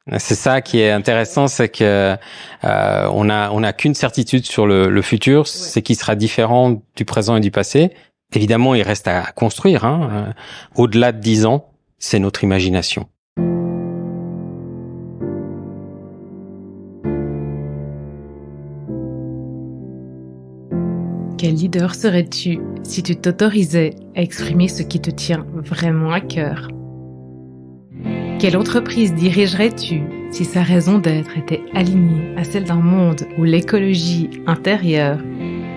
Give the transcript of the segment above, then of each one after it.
C'est ça qui est intéressant, c'est que on a qu'une certitude sur le futur, c'est qu'il sera différent du présent et du passé. Évidemment, il reste à construire. Au-delà de 10 ans, c'est notre imagination. Quel leader serais-tu si tu t'autorisais à exprimer ce qui te tient vraiment à cœur? Quelle entreprise dirigerais-tu si sa raison d'être était alignée à celle d'un monde où l'écologie intérieure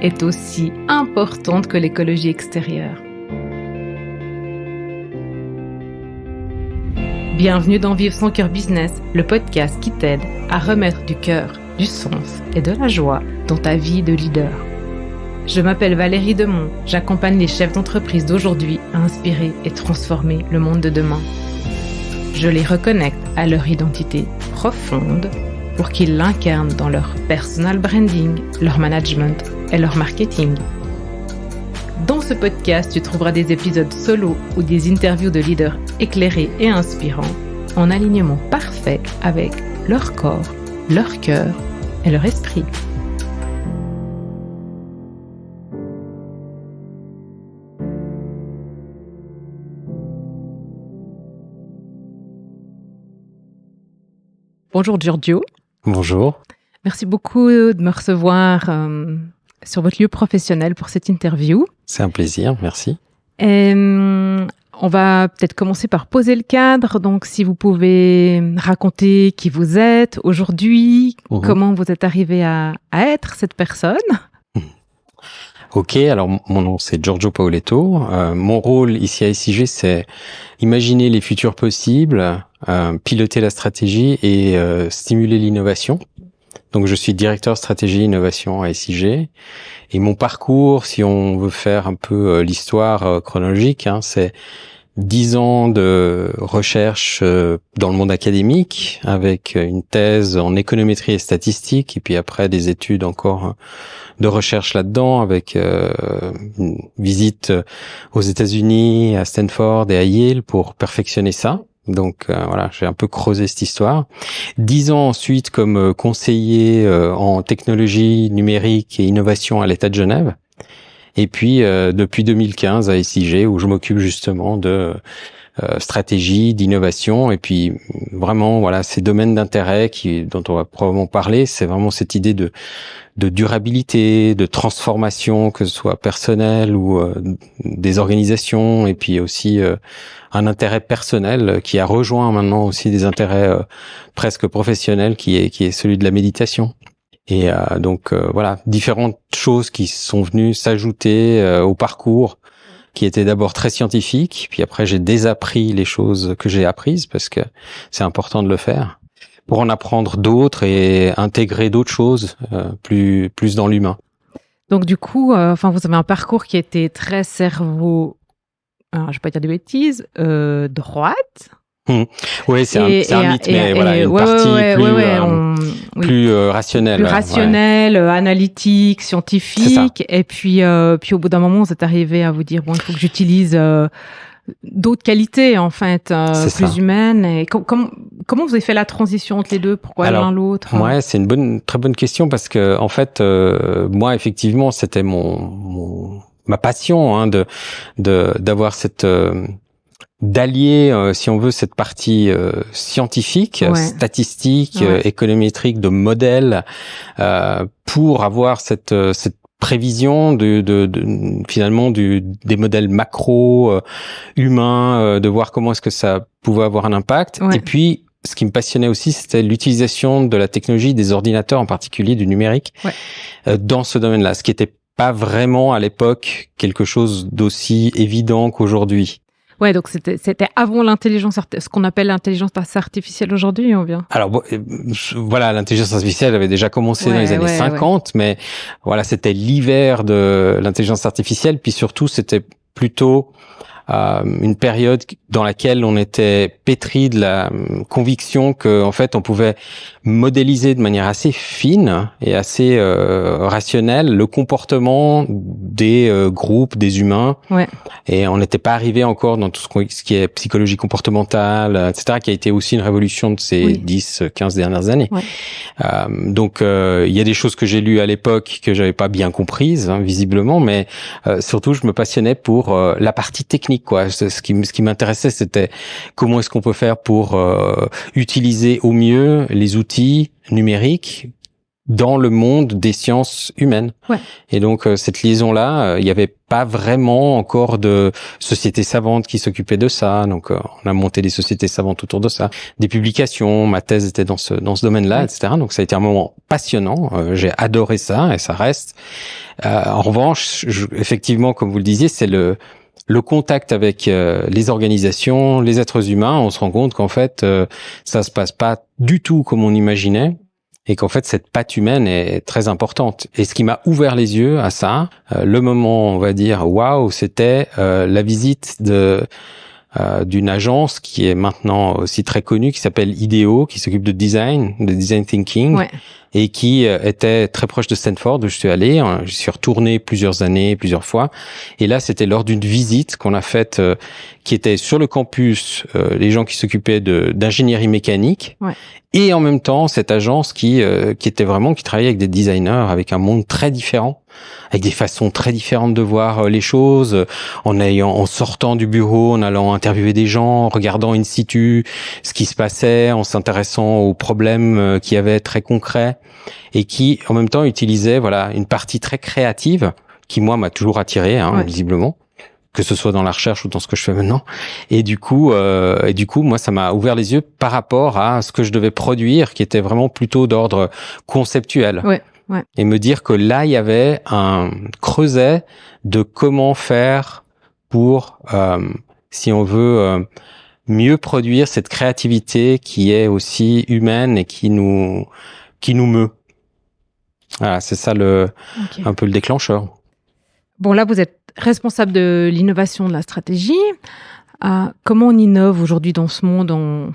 est aussi importante que l'écologie extérieure? Bienvenue dans Vivre son cœur business, le podcast qui t'aide à remettre du cœur, du sens et de la joie dans ta vie de leader. Je m'appelle Valérie Demont, j'accompagne les chefs d'entreprise d'aujourd'hui à inspirer et transformer le monde de demain. Je les reconnecte à leur identité profonde pour qu'ils l'incarnent dans leur personal branding, leur management et leur marketing. Dans ce podcast, tu trouveras des épisodes solo ou des interviews de leaders éclairés et inspirants en alignement parfait avec leur corps, leur cœur et leur esprit. Bonjour Giorgio. Bonjour. Merci beaucoup de me recevoir sur votre lieu professionnel pour cette interview. C'est un plaisir, merci. On va peut-être commencer par poser le cadre. Donc, si vous pouvez raconter qui vous êtes aujourd'hui, comment vous êtes arrivé à être cette personne. Ok, alors mon nom c'est Giorgio Paoletto. Mon rôle ici à SIG, c'est imaginer les futurs possibles, piloter la stratégie et stimuler l'innovation. Donc je suis directeur stratégie innovation à SIG. Et mon parcours, si on veut faire un peu l'histoire chronologique, c'est 10 ans de recherche dans le monde académique avec une thèse en économétrie et statistique et puis après des études encore de recherche là-dedans avec une visite aux États-Unis, à Stanford et à Yale pour perfectionner ça. Donc voilà, j'ai un peu creusé cette histoire. 10 ans ensuite comme conseiller en technologie numérique et innovation à l'État de Genève. Et puis depuis 2015 à SIG où je m'occupe justement de stratégie, d'innovation et puis vraiment voilà ces domaines d'intérêt dont on va probablement parler, c'est vraiment cette idée de durabilité, de transformation, que ce soit personnel ou des organisations et puis aussi un intérêt personnel qui a rejoint maintenant aussi des intérêts presque professionnels qui est celui de la méditation. Et donc voilà, différentes choses qui sont venues s'ajouter au parcours qui était d'abord très scientifique, puis après j'ai désappris les choses que j'ai apprises parce que c'est important de le faire pour en apprendre d'autres et intégrer d'autres choses plus dans l'humain. Donc du coup, vous avez un parcours qui était très cerveau, alors, je vais pas dire de bêtises, droite. Oui, c'est un mythe, mais voilà, une partie plus rationnelle. Plus rationnelle, analytique, scientifique. Et puis au bout d'un moment, vous êtes arrivé à vous dire, bon, il faut que j'utilise d'autres qualités, en fait, plus humaines. Et comment vous avez fait la transition entre les deux? Pourquoi l'un l'autre? Ouais, c'est une très bonne question parce que, en fait, moi, effectivement, c'était ma passion, d'avoir cette, d'allier, si on veut, cette partie scientifique, statistique, économétrique, de modèles, pour avoir cette prévision finalement des modèles macro humains, de voir comment est-ce que ça pouvait avoir un impact. Et puis, ce qui me passionnait aussi, c'était l'utilisation de la technologie, des ordinateurs en particulier, du numérique, dans ce domaine-là, ce qui n'était pas vraiment à l'époque quelque chose d'aussi évident qu'aujourd'hui. Ouais, donc c'était avant l'intelligence, ce qu'on appelle l'intelligence artificielle aujourd'hui, on vient. Alors voilà, l'intelligence artificielle avait déjà commencé dans les années 50, mais voilà, c'était l'hiver de l'intelligence artificielle, puis surtout c'était plutôt une période dans laquelle on était pétri de la conviction que en fait on pouvait modéliser de manière assez fine et assez rationnelle le comportement des groupes, des humains. Ouais. Et on n'était pas arrivé encore dans tout ce qui est psychologie comportementale, etc., qui a été aussi une révolution de ces 10, 15 dernières années. Ouais. Donc il y a des choses que j'ai lues à l'époque que j'avais pas bien comprises, visiblement, mais surtout je me passionnais pour la partie technique, quoi. Ce qui m'intéressait, c'était comment est-ce qu'on peut faire pour utiliser au mieux les outils numériques dans le monde des sciences humaines. Ouais. Et donc cette liaison-là, il n'y avait pas vraiment encore de sociétés savantes qui s'occupaient de ça. Donc on a monté des sociétés savantes autour de ça, des publications. Ma thèse était dans ce domaine-là, etc. Donc ça a été un moment passionnant. J'ai adoré ça et ça reste. En revanche, effectivement, comme vous le disiez, c'est le contact avec les organisations, les êtres humains. On se rend compte qu'en fait, ça se passe pas du tout comme on imaginait. Et qu'en fait, cette patte humaine est très importante. Et ce qui m'a ouvert les yeux à ça, le moment, on va dire, waouh, c'était la visite d'une agence qui est maintenant aussi très connue, qui s'appelle IDEO, qui s'occupe de design thinking, et qui était très proche de Stanford, où je suis allé. Je suis retourné plusieurs fois. Et là, c'était lors d'une visite qu'on a faite, qui était sur le campus, les gens qui s'occupaient d'ingénierie mécanique. Ouais. Et en même temps, cette agence qui travaillait avec des designers, avec un monde très différent, avec des façons très différentes de voir les choses, en sortant du bureau, en allant interviewer des gens, en regardant in situ ce qui se passait, en s'intéressant aux problèmes qu'il y avait très concrets, et qui, en même temps, utilisait, une partie très créative, qui, moi, m'a toujours attiré, visiblement, que ce soit dans la recherche ou dans ce que je fais maintenant. Et du coup, moi, ça m'a ouvert les yeux par rapport à ce que je devais produire, qui était vraiment plutôt d'ordre conceptuel. Ouais. Ouais. Et me dire que là, il y avait un creuset de comment faire pour, si on veut, mieux produire cette créativité qui est aussi humaine et qui nous meut. Voilà, c'est ça un peu le déclencheur. Bon, là, vous êtes responsable de l'innovation de la stratégie. Comment on innove aujourd'hui dans ce monde en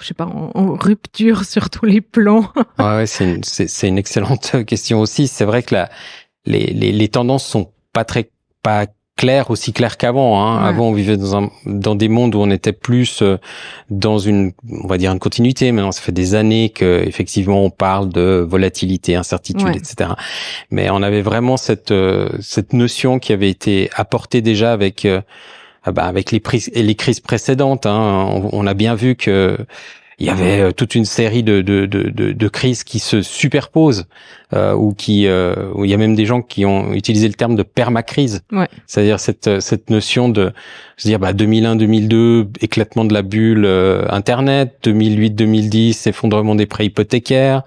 rupture sur tous les plans? Ouais, c'est une excellente question aussi. C'est vrai que les tendances sont pas claires, aussi claires qu'avant. Ouais. Avant, on vivait dans des mondes où on était plus dans on va dire une continuité. Maintenant, ça fait des années que effectivement on parle de volatilité, incertitude, etc. Mais on avait vraiment cette notion qui avait été apportée déjà avec les crises précédentes. On a bien vu que il y avait toute une série de crises qui se superposent, où il y a même des gens qui ont utilisé le terme de permacrise. Ouais. C'est-à-dire cette notion de se dire 2001, 2002, éclatement de la bulle Internet, 2008, 2010, effondrement des prêts hypothécaires,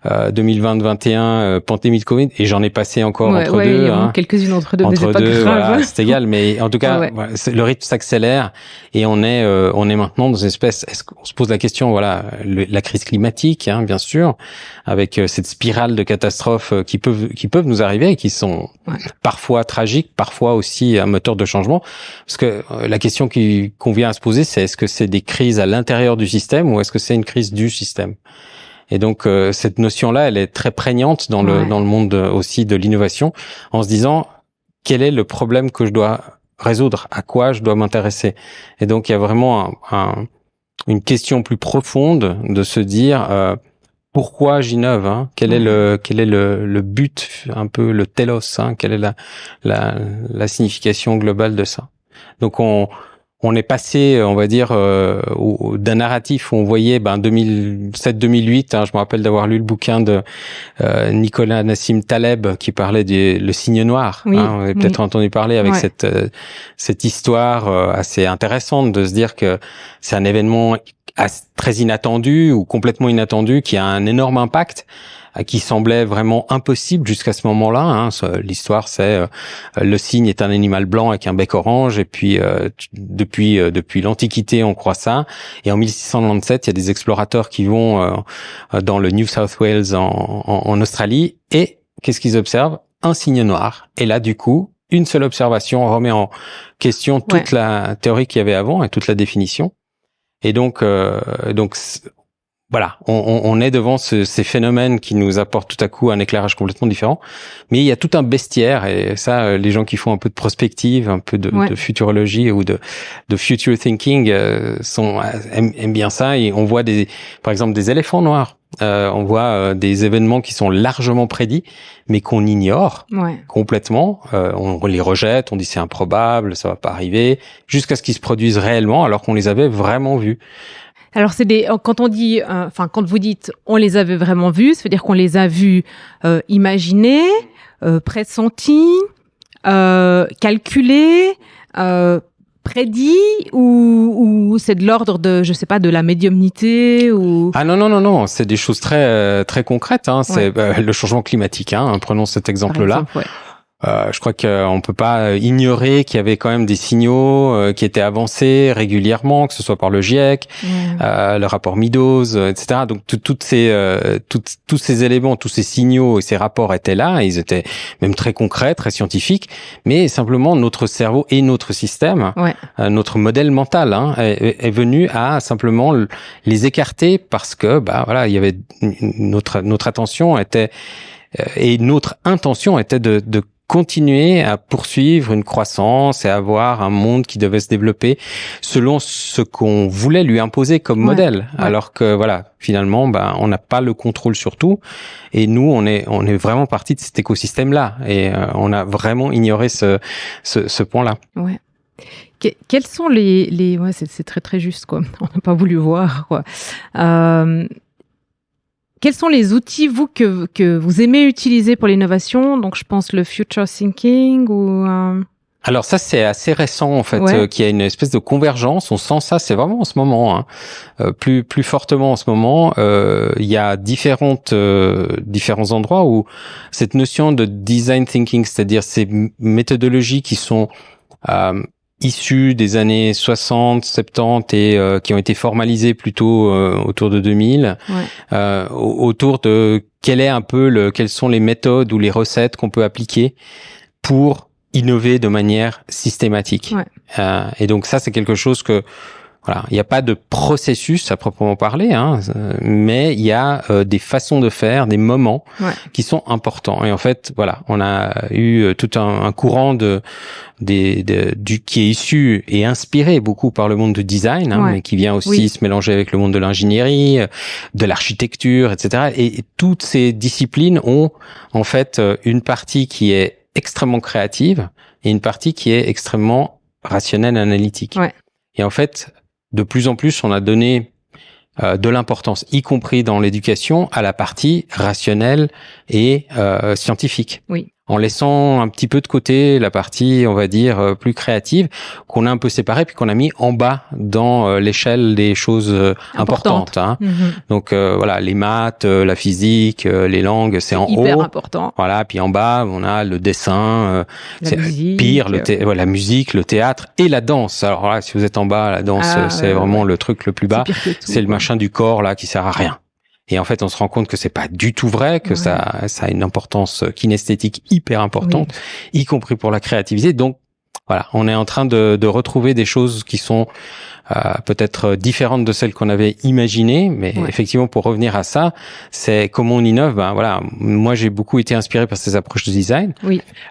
2020-2021, pandémie de Covid, et j'en ai passé encore entre deux. Quelques-unes entre deux, mais c'est pas grave. Voilà, c'est égal, mais en tout cas, le rythme s'accélère et on est maintenant dans une espèce. Est-ce qu'on se pose la question, la crise climatique, bien sûr, avec cette spirale de catastrophes qui peuvent nous arriver et qui sont parfois tragiques, parfois aussi un moteur de changement. Parce que la question qu'on vient à se poser, c'est est-ce que c'est des crises à l'intérieur du système ou est-ce que c'est une crise du système? Et donc cette notion-là, elle est très prégnante dans le monde aussi de l'innovation, en se disant quel est le problème que je dois résoudre, à quoi je dois m'intéresser. Et donc il y a vraiment une question plus profonde de se dire pourquoi j'innove, quel est le but, un peu le telos, quelle est la signification globale de ça. Donc on est passé, on va dire, d'un narratif où on voyait 2007-2008. Je me rappelle d'avoir lu le bouquin de Nicolas Nassim Taleb qui parlait le signe noir. Vous avez peut-être entendu parler avec cette histoire assez intéressante de se dire que c'est un événement très inattendu ou complètement inattendu qui a un énorme impact, qui semblait vraiment impossible jusqu'à ce moment-là. L'histoire, c'est le cygne est un animal blanc avec un bec orange, et puis depuis l'Antiquité, on croit ça. Et en 1697, il y a des explorateurs qui vont dans le New South Wales en Australie, et qu'est-ce qu'ils observent? Un cygne noir. Et là, du coup, une seule observation remet en question toute la théorie qu'il y avait avant et toute la définition. Et donc voilà, on est devant ces phénomènes qui nous apportent tout à coup un éclairage complètement différent. Mais il y a tout un bestiaire, et ça, les gens qui font un peu de prospective, un peu de futurologie ou de future thinking aiment bien ça. Et on voit par exemple des éléphants noirs. On voit des événements qui sont largement prédits, mais qu'on ignore complètement. On les rejette, on dit c'est improbable, ça va pas arriver, jusqu'à ce qu'ils se produisent réellement, alors qu'on les avait vraiment vus. Alors quand on dit, quand vous dites on les avait vraiment vus, ça veut dire qu'on les a vus imaginés, pressentis, calculés, prédits, ou c'est de l'ordre de, je sais pas, de la médiumnité ou... Ah non, c'est des choses très très concrètes. C'est le changement climatique. Prenons cet exemple-là. Je crois qu'on peut pas ignorer qu'il y avait quand même des signaux qui étaient avancés régulièrement, que ce soit par le GIEC, le rapport Meadows, etc. Donc tous ces éléments, tous ces signaux et ces rapports étaient là. Ils étaient même très concrets, très scientifiques. Mais simplement notre cerveau et notre système, notre modèle mental, est venu à simplement les écarter parce que il y avait notre attention était et notre intention était de continuer à poursuivre une croissance et avoir un monde qui devait se développer selon ce qu'on voulait lui imposer comme modèle. Alors que finalement, on n'a pas le contrôle sur tout. Et nous, on est vraiment partie de cet écosystème-là. Et on a vraiment ignoré ce point-là. Ouais. Quels sont les c'est très très juste, quoi. On n'a pas voulu voir, quoi. Quels sont les outils, vous, que vous aimez utiliser pour l'innovation? Donc, je pense le future thinking ou... Alors ça, c'est assez récent, en fait, qu'il y a une espèce de convergence. On sent ça, c'est vraiment en ce moment, plus fortement en ce moment. Il y a différents endroits où cette notion de design thinking, c'est-à-dire ces méthodologies qui sont issus des années 60, 70 et qui ont été formalisés plutôt autour de 2000, autour de quelles sont les méthodes ou les recettes qu'on peut appliquer pour innover de manière systématique. Et donc ça, c'est quelque chose que il n'y a pas de processus à proprement parler, mais il y a des façons de faire, des moments qui sont importants. Et en fait, on a eu tout un courant qui est issu et inspiré beaucoup par le monde du design, mais qui vient aussi se mélanger avec le monde de l'ingénierie, de l'architecture, etc. Et toutes ces disciplines ont en fait une partie qui est extrêmement créative et une partie qui est extrêmement rationnelle, analytique. Et en fait, de plus en plus, on a donné de l'importance, y compris dans l'éducation, à la partie rationnelle et scientifique. En laissant un petit peu de côté la partie, on va dire, plus créative, qu'on a un peu séparée, puis qu'on a mis en bas dans l'échelle des choses importantes. Donc les maths, la physique, les langues, c'est en haut. Hyper important. Puis en bas, on a le dessin, la musique, pire, la musique, le théâtre et la danse. Alors là, si vous êtes en bas, la danse, c'est vraiment le truc le plus bas. C'est le machin du corps là qui sert à rien. Et en fait, on se rend compte que c'est pas du tout vrai, que ça a une importance kinesthétique hyper importante, y compris pour la créativité. Donc, on est en train de retrouver des choses qui sont peut-être différentes de celles qu'on avait imaginées, mais effectivement, pour revenir à ça, c'est comment on innove. Moi, j'ai beaucoup été inspiré par ces approches de design.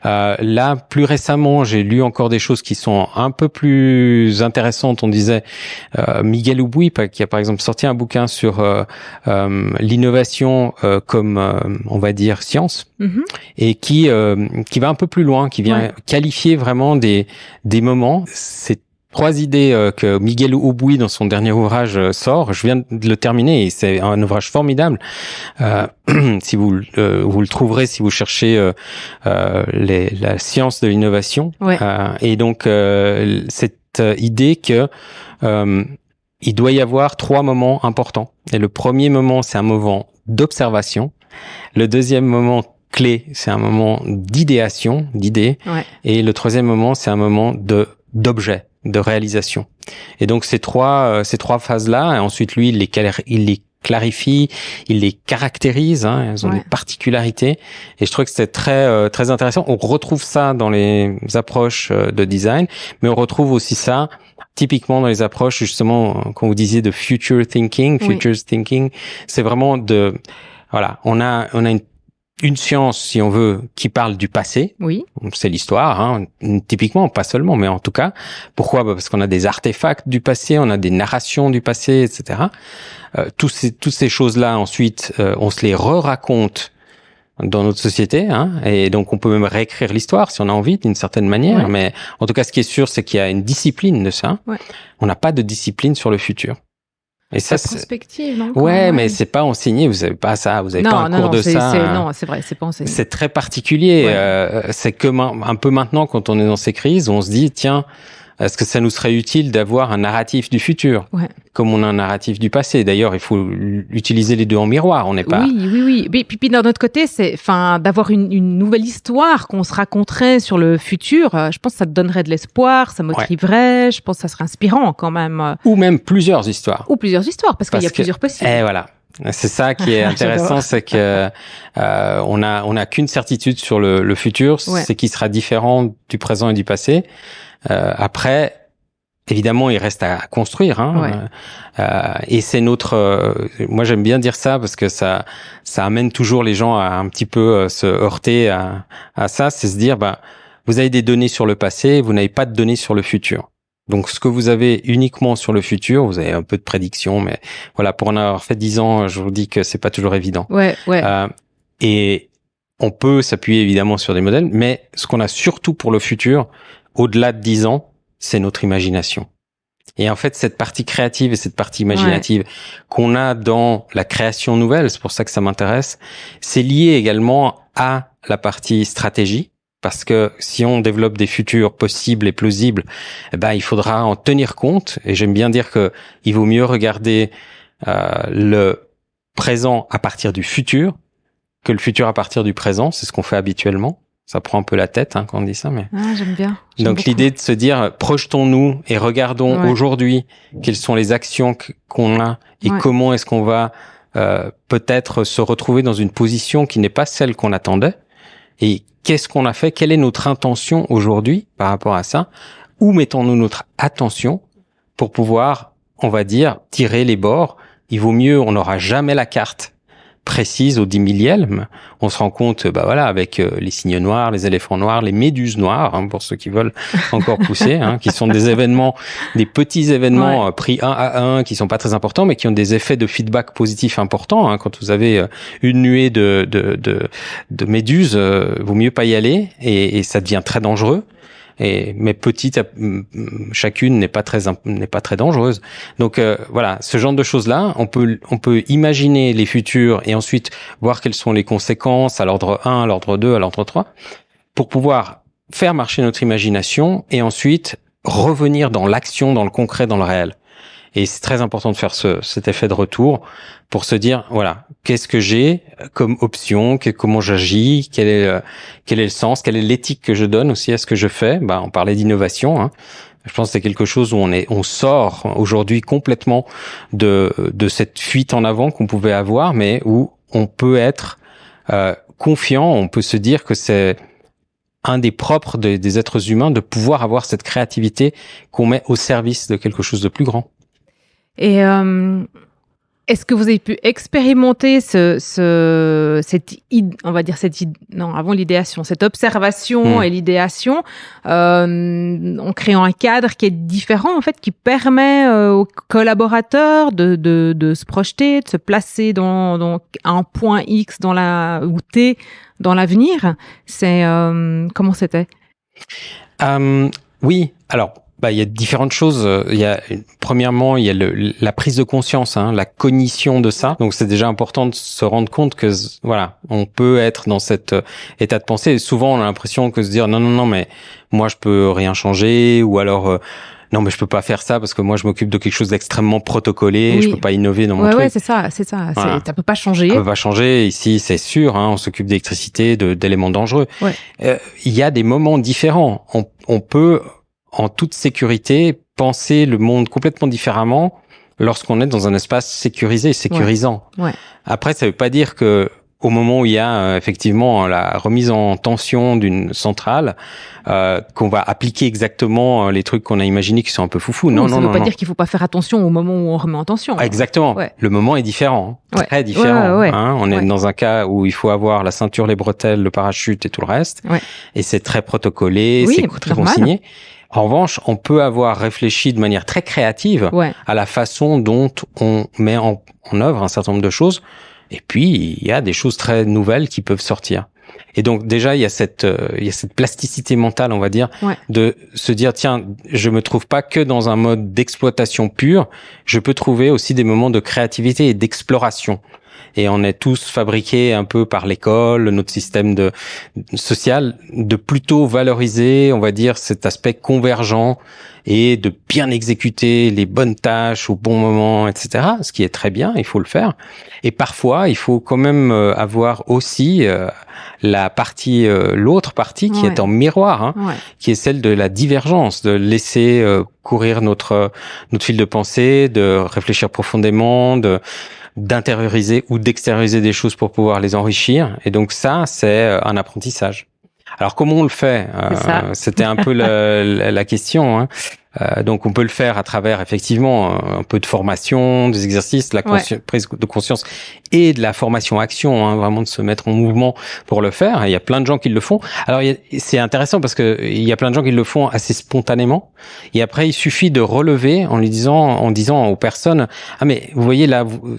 Là, plus récemment, j'ai lu encore des choses qui sont un peu plus intéressantes. On disait Miguel Ubuy, qui a par exemple sorti un bouquin sur l'innovation comme, on va dire, science, et qui va un peu plus loin, qui vient qualifier vraiment des moments. C'est 3 idées que Miguel Ubuy dans son dernier ouvrage sort. Je viens de le terminer et c'est un ouvrage formidable. Si vous le trouverez si vous cherchez la science de l'innovation. Et donc cette idée que il doit y avoir 3 moments importants. Et le premier moment, c'est un moment d'observation. Le deuxième moment clé, c'est un moment d'idéation, d'idée. Et le troisième moment, c'est un moment d'objet, de réalisation. Et donc ces trois phases-là, et ensuite lui, il les clarifie, il les caractérise, hein, elles ont des particularités. Et je trouve que c'est très intéressant. On retrouve ça dans les approches de design, mais on retrouve aussi ça typiquement dans les approches, justement, quand vous disiez de future thinking, c'est vraiment voilà, on a une science, si on veut, qui parle du passé. Oui. C'est l'histoire, hein, typiquement, pas seulement, mais en tout cas. Pourquoi? Parce qu'on a des artefacts du passé, on a des narrations du passé, etc. Toutes ces choses-là, ensuite, on se les re-raconte dans notre société, hein, et donc on peut même réécrire l'histoire si on a envie, d'une certaine manière. Mais en tout cas, ce qui est sûr, c'est qu'il y a une discipline de ça. On n'a pas de discipline sur le futur. Et ça, c'est prospective, non? Mais c'est pas enseigné. Vous avez pas ça. Vous avez pas un cours de ça. Non, c'est vrai, c'est pas enseigné. C'est très particulier. C'est que un peu maintenant, quand on est dans ces crises, on se dit, tiens, est-ce que ça nous serait utile d'avoir un narratif du futur, comme on a un narratif du passé? D'ailleurs, il faut utiliser les deux en miroir. On n'est pas. Oui. Mais puis d'un autre côté, c'est, d'avoir une nouvelle histoire qu'on se raconterait sur le futur. Je pense que ça te donnerait de l'espoir, ça motiverait. Je pense que ça serait inspirant quand même. Ou même plusieurs histoires. Parce qu'il y a plusieurs possibles. Et voilà. C'est ça qui est intéressant, c'est que on a qu'une certitude sur le futur, c'est qu'il sera différent du présent et du passé. Après, évidemment, il reste à construire, hein. Et c'est moi, j'aime bien dire ça parce que ça amène toujours les gens à un petit peu se heurter à ça, c'est se dire, vous avez des données sur le passé, vous n'avez pas de données sur le futur. Donc, ce que vous avez uniquement sur le futur, vous avez un peu de prédiction, mais voilà, pour en avoir fait 10 ans, je vous dis que c'est pas toujours évident. Et on peut s'appuyer évidemment sur des modèles, mais ce qu'on a surtout pour le futur, au-delà de 10 ans, c'est notre imagination. Et en fait, cette partie créative et cette partie imaginative qu'on a dans la création nouvelle, c'est pour ça que ça m'intéresse, c'est lié également à la partie stratégie. Parce que si on développe des futurs possibles et plausibles, il faudra en tenir compte. Et j'aime bien dire que il vaut mieux regarder le présent à partir du futur que le futur à partir du présent. C'est ce qu'on fait habituellement. Ça prend un peu la tête quand on dit ça, mais j'aime bien. Donc l'idée de se dire projetons-nous et regardons aujourd'hui quelles sont les actions qu'on a et comment est-ce qu'on va peut-être se retrouver dans une position qui n'est pas celle qu'on attendait. Et qu'est-ce qu'on a fait? Quelle est notre intention aujourd'hui par rapport à ça? Où mettons-nous notre attention pour pouvoir, on va dire, tirer les bords? Il vaut mieux, on n'aura jamais la carte précise au 10 millième. On se rend compte, avec les cygnes noirs, les éléphants noirs, les méduses noires, pour ceux qui veulent encore pousser, qui sont des événements, des petits événements pris un à un, qui sont pas très importants, mais qui ont des effets de feedback positifs importants. Quand vous avez une nuée de méduses, vaut mieux pas y aller, et ça devient très dangereux. Mais petite, chacune n'est pas très dangereuse. Donc voilà, ce genre de choses-là, on peut imaginer les futurs et ensuite voir quelles sont les conséquences à l'ordre 1, à l'ordre 2, à l'ordre 3, pour pouvoir faire marcher notre imagination et ensuite revenir dans l'action, dans le concret, dans le réel. Et c'est très important de faire cet effet de retour pour se dire, voilà, qu'est-ce que j'ai comme option, comment j'agis, quel est le sens, quelle est l'éthique que je donne aussi à ce que je fais. On parlait d'innovation, Je pense que c'est quelque chose où on sort aujourd'hui complètement de cette fuite en avant qu'on pouvait avoir, mais où on peut être confiant, on peut se dire que c'est un des propres des êtres humains de pouvoir avoir cette créativité qu'on met au service de quelque chose de plus grand. Et est-ce que vous avez pu expérimenter avant l'idéation, cette observation et l'idéation, en créant un cadre qui est différent, en fait, qui permet aux collaborateurs de se projeter, de se placer dans un point X ou T dans l'avenir? C'est comment c'était? Oui, alors. Il y a différentes choses. Premièrement, il y a la prise de conscience, la cognition de ça. Donc, c'est déjà important de se rendre compte que, voilà, on peut être dans cet état de pensée. Et souvent, on a l'impression que se dire, non, mais moi, je peux rien changer, ou alors, non, mais je peux pas faire ça parce que moi, je m'occupe de quelque chose d'extrêmement protocolé, je peux pas innover dans mon truc. Ouais, c'est ça. Voilà. Ça peut pas changer. Ça peut pas changer. Ici, c'est sûr, on s'occupe d'électricité, d'éléments dangereux. Il y a des moments différents. On peut, en toute sécurité, penser le monde complètement différemment lorsqu'on est dans un espace sécurisé, sécurisant. Ouais. Après, ça veut pas dire que au moment où il y a effectivement la remise en tension d'une centrale, qu'on va appliquer exactement les trucs qu'on a imaginés qui sont un peu foufous. Non, ça veut pas dire qu'il faut pas faire attention au moment où on remet en tension. Exactement. Ouais. Le moment est différent, très différent. Ouais. Hein. On est dans un cas où il faut avoir la ceinture, les bretelles, le parachute et tout le reste. Ouais. Et c'est très protocolé, c'est très consigné. En revanche, on peut avoir réfléchi de manière très créative à la façon dont on met en œuvre un certain nombre de choses. Et puis, il y a des choses très nouvelles qui peuvent sortir. Et donc, déjà, il y a cette plasticité mentale, on va dire, de se dire, tiens, je me trouve pas que dans un mode d'exploitation pure. Je peux trouver aussi des moments de créativité et d'exploration. Et on est tous fabriqués un peu par l'école, notre système social, de plutôt valoriser, on va dire, cet aspect convergent et de bien exécuter les bonnes tâches au bon moment, etc. Ce qui est très bien, il faut le faire. Et parfois, il faut quand même avoir aussi la partie, l'autre partie qui est en miroir, qui est celle de la divergence, de laisser courir notre fil de pensée, de réfléchir profondément, d'intérioriser ou d'extérioriser des choses pour pouvoir les enrichir. Et donc ça, c'est un apprentissage. Alors comment on le fait C'était un peu la question. Hein. Donc on peut le faire à travers effectivement un peu de formation, des exercices, de la prise de conscience et de la formation action, hein, vraiment de se mettre en mouvement pour le faire. Et il y a plein de gens qui le font. Alors c'est intéressant parce que il y a plein de gens qui le font assez spontanément. Et après il suffit de relever en disant aux personnes, ah mais vous voyez là, vous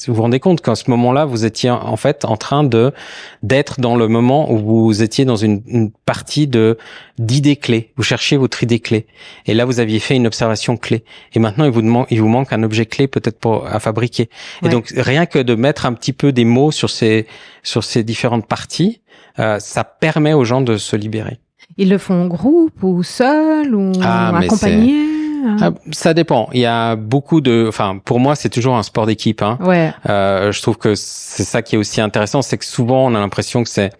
vous rendez compte qu'à ce moment-là vous étiez en fait en train d'être dans le moment où vous étiez dans une partie d'idées clés. Vous cherchiez votre idée clé. Et là, vous aviez fait une observation clé. Et maintenant, il vous manque un objet clé peut-être à fabriquer. Et donc, rien que de mettre un petit peu des mots sur ces différentes parties, ça permet aux gens de se libérer. Ils le font en groupe ou seul ou accompagné? Ça dépend. Il y a beaucoup pour moi, c'est toujours un sport d'équipe. Hein. Je trouve que c'est ça qui est aussi intéressant, c'est que souvent, on a l'impression que c'est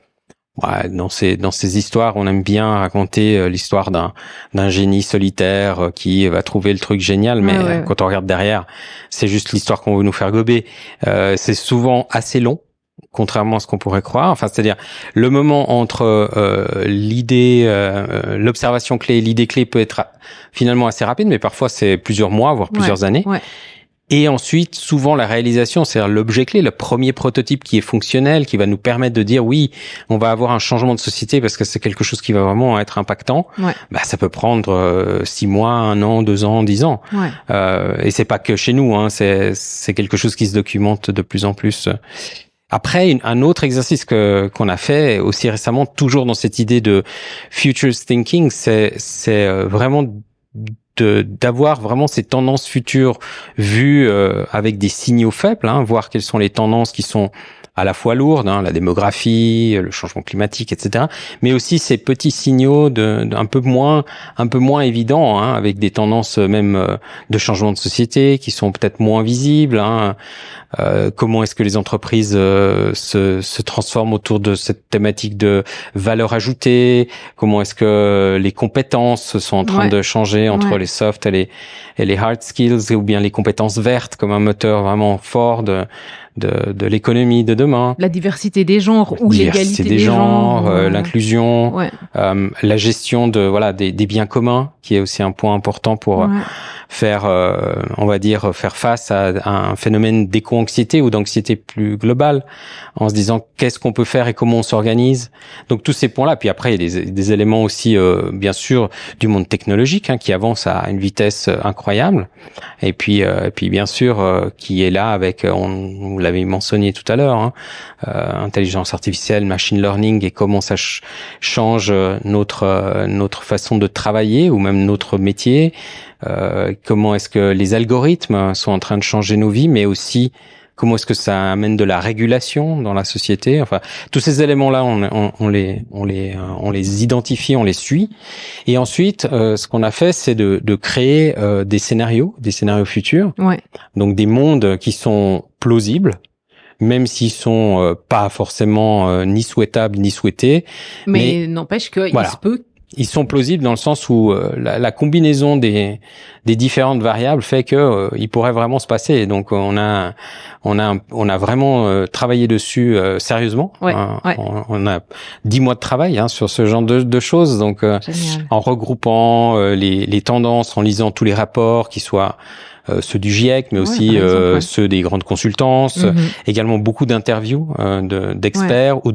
dans ces histoires, on aime bien raconter l'histoire d'un génie solitaire qui va trouver le truc génial, mais quand on regarde derrière, c'est juste l'histoire qu'on veut nous faire gober. C'est souvent assez long, contrairement à ce qu'on pourrait croire. Enfin, c'est-à-dire le moment entre l'idée, l'observation clé et l'idée clé peut être finalement assez rapide, mais parfois c'est plusieurs mois, voire plusieurs années. Et ensuite, souvent, la réalisation, c'est-à-dire l'objet clé, le premier prototype qui est fonctionnel, qui va nous permettre de dire oui, on va avoir un changement de société parce que c'est quelque chose qui va vraiment être impactant. Ça peut prendre 6 mois, 1 an, 2 ans, 10 ans. Et c'est pas que chez nous, hein, c'est quelque chose qui se documente de plus en plus. Après, un autre exercice qu'on a fait aussi récemment, toujours dans cette idée de futures thinking, c'est vraiment d'avoir vraiment ces tendances futures vues avec des signaux faibles, hein, voir quelles sont les tendances qui sont à la fois lourdes, hein, la démographie, le changement climatique, etc., mais aussi ces petits signaux un peu moins évidents, hein, avec des tendances même de changement de société qui sont peut-être moins visibles. Hein. Comment est-ce que les entreprises se transforment autour de cette thématique de valeur ajoutée? Comment est-ce que les compétences sont en train de changer entre les soft et les hard skills, ou bien les compétences vertes comme un moteur vraiment fort de l'économie de demain. La diversité des genres ou l'égalité des genres, l'inclusion, la gestion des biens communs, qui est aussi un point important pour faire face à un phénomène d'éco-anxiété ou d'anxiété plus globale, en se disant qu'est-ce qu'on peut faire et comment on s'organise. Donc tous ces points-là. Puis après, il y a des éléments aussi, bien sûr, du monde technologique, hein, qui avance à une vitesse incroyable. Et puis bien sûr, qui est là avec, on l'avait mentionné tout à l'heure, hein, intelligence artificielle, machine learning, et comment ça change notre façon de travailler ou même notre métier. Comment est-ce que les algorithmes sont en train de changer nos vies, mais aussi comment est-ce que ça amène de la régulation dans la société. Enfin, tous ces éléments-là, on les identifie, on les suit. Et ensuite, ce qu'on a fait, c'est de créer des scénarios futurs. Donc des mondes qui sont plausibles, même s'ils sont pas forcément ni souhaitables ni souhaités. Mais n'empêche qu'il se peut ils sont plausibles dans le sens où la combinaison des différentes variables fait que il pourrait vraiment se passer. Et donc on a vraiment travaillé dessus sérieusement. On a 10 mois de travail sur ce genre de choses. Donc en regroupant les tendances, en lisant tous les rapports qui soient ceux du GIEC, mais aussi ceux des grandes consultances, également beaucoup d'interviews d'experts ou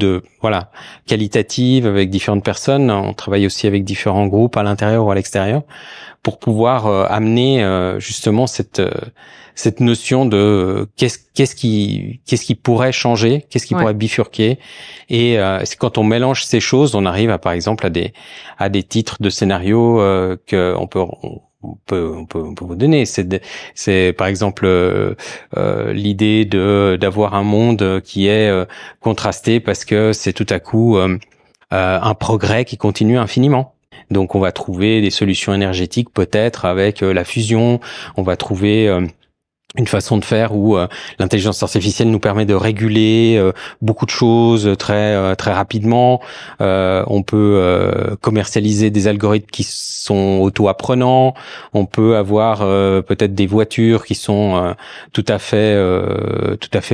qualitatives avec différentes personnes. On travaille aussi avec différents groupes à l'intérieur ou à l'extérieur pour pouvoir amener justement cette notion de qu'est-ce qui pourrait changer, qu'est-ce qui pourrait bifurquer, et c'est quand on mélange ces choses, on arrive par exemple à des titres de scénarios que on peut vous donner. C'est par exemple l'idée d'avoir un monde qui est contrasté parce que c'est tout à coup un progrès qui continue infiniment. Donc on va trouver des solutions énergétiques peut-être avec la fusion, on va trouver une façon de faire où l'intelligence artificielle nous permet de réguler beaucoup de choses très rapidement. On peut commercialiser des algorithmes qui sont auto-apprenants. On peut avoir peut-être des voitures qui sont tout à fait